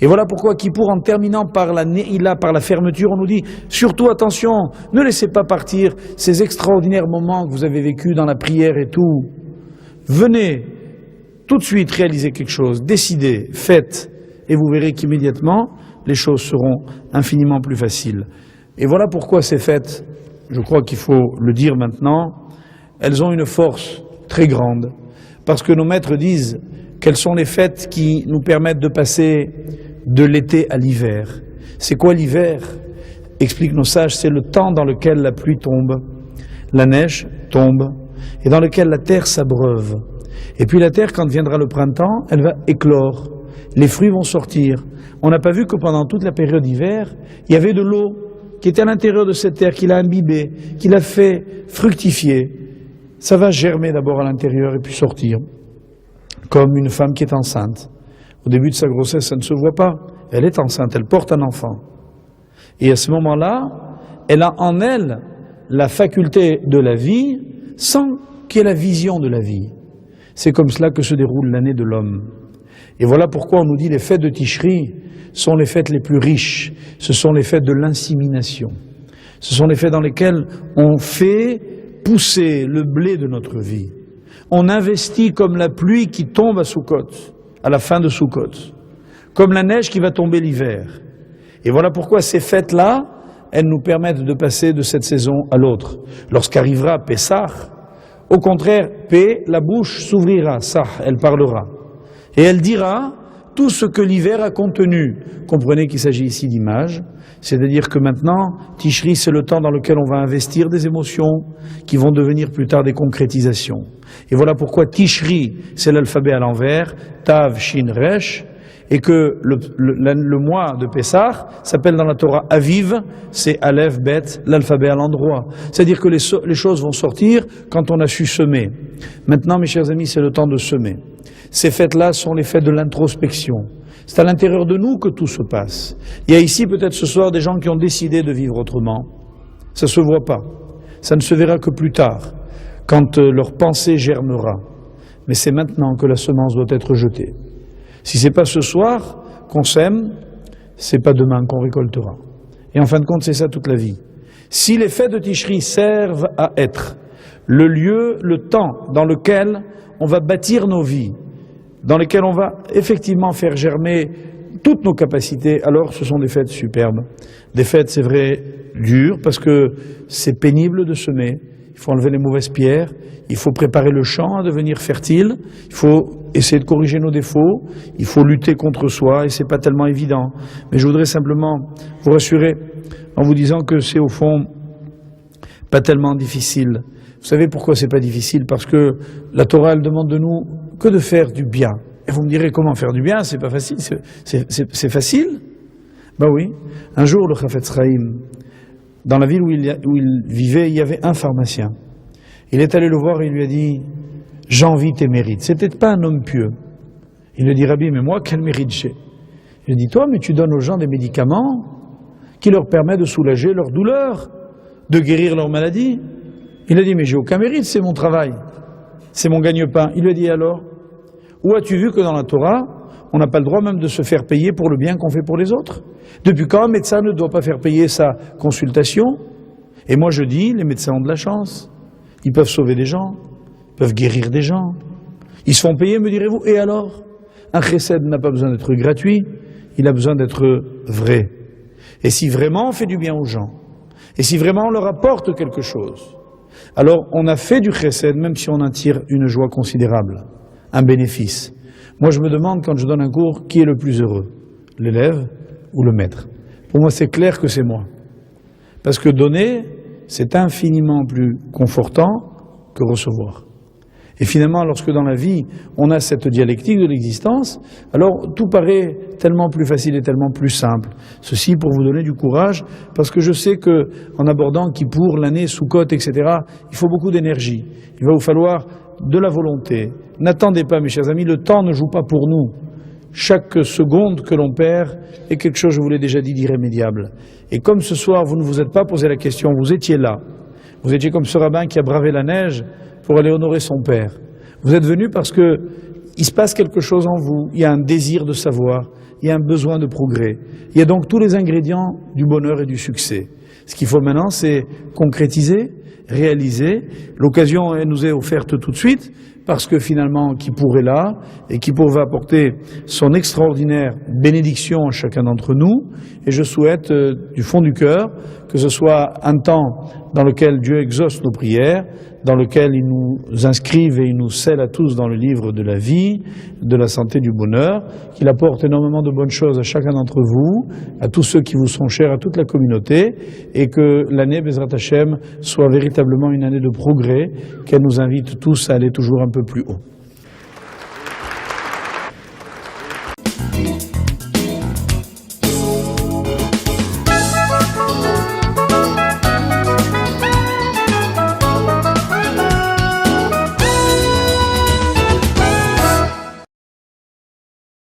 [SPEAKER 2] Et voilà pourquoi Kippour, en terminant par la Ne'ila, par la fermeture, on nous dit surtout attention, ne laissez pas partir ces extraordinaires moments que vous avez vécus dans la prière et tout. Venez tout de suite réaliser quelque chose, décidez, faites, et vous verrez qu'immédiatement, les choses seront infiniment plus faciles. Et voilà pourquoi ces fêtes, je crois qu'il faut le dire maintenant, elles ont une force très grande, parce que nos maîtres disent quelles sont les fêtes qui nous permettent de passer de l'été à l'hiver. C'est quoi l'hiver? Expliquent nos sages, c'est le temps dans lequel la pluie tombe, la neige tombe, et dans lequel la terre s'abreuve. Et puis la terre, quand viendra le printemps, elle va éclore, les fruits vont sortir. On n'a pas vu que pendant toute la période d'hiver, il y avait de l'eau qui était à l'intérieur de cette terre, qui l'a imbibée, qui l'a fait fructifier. Ça va germer d'abord à l'intérieur et puis sortir, comme une femme qui est enceinte. Au début de sa grossesse, ça ne se voit pas. Elle est enceinte, elle porte un enfant. Et à ce moment-là, elle a en elle la faculté de la vie sans qu'il y ait la vision de la vie. C'est comme cela que se déroule l'année de l'homme. Et voilà pourquoi on nous dit les fêtes de Tishri sont les fêtes les plus riches. Ce sont les fêtes de l'insémination. Ce sont les fêtes dans lesquelles on fait pousser le blé de notre vie. On investit comme la pluie qui tombe à Sukkot, à la fin de Sukkot, comme la neige qui va tomber l'hiver. Et voilà pourquoi ces fêtes-là, elles nous permettent de passer de cette saison à l'autre. Lorsqu'arrivera Pessah, au contraire, la bouche s'ouvrira, elle parlera. Et elle dira tout ce que l'hiver a contenu. Comprenez qu'il s'agit ici d'images, c'est-à-dire que maintenant, Tishri, c'est le temps dans lequel on va investir des émotions qui vont devenir plus tard des concrétisations. Et voilà pourquoi Tishri, c'est l'alphabet à l'envers, Tav, Shin, Resh, et que le mois de Pessah s'appelle dans la Torah Aviv, c'est Aleph, Bet, l'alphabet à l'endroit. C'est-à-dire que les choses vont sortir quand on a su semer. Maintenant, mes chers amis, c'est le temps de semer. Ces fêtes-là sont les fêtes de l'introspection. C'est à l'intérieur de nous que tout se passe. Il y a ici peut-être ce soir des gens qui ont décidé de vivre autrement. Ça ne se voit pas. Ça ne se verra que plus tard, quand leur pensée germera. Mais c'est maintenant que la semence doit être jetée. Si ce n'est pas ce soir qu'on sème, ce n'est pas demain qu'on récoltera. Et en fin de compte, c'est ça toute la vie. Si les fêtes de Tishri servent à être le lieu, le temps dans lequel on va bâtir nos vies, dans lesquelles on va effectivement faire germer toutes nos capacités, alors ce sont des fêtes superbes. Des fêtes, c'est vrai, dures, parce que c'est pénible de semer. Il faut enlever les mauvaises pierres, il faut préparer le champ à devenir fertile, il faut essayer de corriger nos défauts, il faut lutter contre soi, et c'est pas tellement évident. Mais je voudrais simplement vous rassurer en vous disant que c'est au fond pas tellement difficile. Vous savez pourquoi c'est pas difficile? Parce que la Torah, elle demande de nous que de faire du bien. Et vous me direz, comment faire du bien? C'est pas facile. C'est facile? Ben oui. Un jour, le Chafetz Chaim, dans la ville où il vivait, il y avait un pharmacien. Il est allé le voir et il lui a dit, j'envie tes mérites. C'était pas un homme pieux. Il lui dit, Rabbi, mais moi, quel mérite j'ai? Il lui dit, toi, mais tu donnes aux gens des médicaments qui leur permettent de soulager leur douleur, de guérir leur maladie. Il a dit, mais j'ai aucun mérite, c'est mon travail, c'est mon gagne-pain. Il lui a dit, alors, où as-tu vu que dans la Torah, on n'a pas le droit même de se faire payer pour le bien qu'on fait pour les autres? Depuis quand un médecin ne doit pas faire payer sa consultation? Et moi je dis, les médecins ont de la chance. Ils peuvent sauver des gens, ils peuvent guérir des gens. Ils se font payer, me direz-vous, et alors? Un chesed n'a pas besoin d'être gratuit, il a besoin d'être vrai. Et si vraiment on fait du bien aux gens, et si vraiment on leur apporte quelque chose, alors on a fait du chesed, même si on en tire une joie considérable, un bénéfice. Moi je me demande, quand je donne un cours, qui est le plus heureux? L'élève ou le maître? Pour moi c'est clair que c'est moi. Parce que donner, c'est infiniment plus confortant que recevoir. Et finalement, lorsque dans la vie, on a cette dialectique de l'existence, alors tout paraît tellement plus facile et tellement plus simple. Ceci pour vous donner du courage, parce que je sais que, en abordant Kippour, l'année, Soukhot, etc., il faut beaucoup d'énergie. Il va vous falloir de la volonté. N'attendez pas, mes chers amis, le temps ne joue pas pour nous. Chaque seconde que l'on perd est quelque chose, je vous l'ai déjà dit, d'irrémédiable. Et comme ce soir, vous ne vous êtes pas posé la question, vous étiez là. Vous étiez comme ce rabbin qui a bravé la neige pour aller honorer son père. Vous êtes venu parce que il se passe quelque chose en vous, il y a un désir de savoir, il y a un besoin de progrès. Il y a donc tous les ingrédients du bonheur et du succès. Ce qu'il faut maintenant, c'est concrétiser, réaliser. L'occasion nous est offerte tout de suite, parce que finalement, Kippour est là, et Kippour va apporter son extraordinaire bénédiction à chacun d'entre nous, et je souhaite du fond du cœur que ce soit un temps dans lequel Dieu exauce nos prières, dans lequel il nous inscrive et il nous scelle à tous dans le livre de la vie, de la santé, du bonheur, qu'il apporte énormément de bonnes choses à chacun d'entre vous, à tous ceux qui vous sont chers, à toute la communauté, et que l'année Bezrat Hashem soit véritablement une année de progrès, qu'elle nous invite tous à aller toujours un peu plus haut.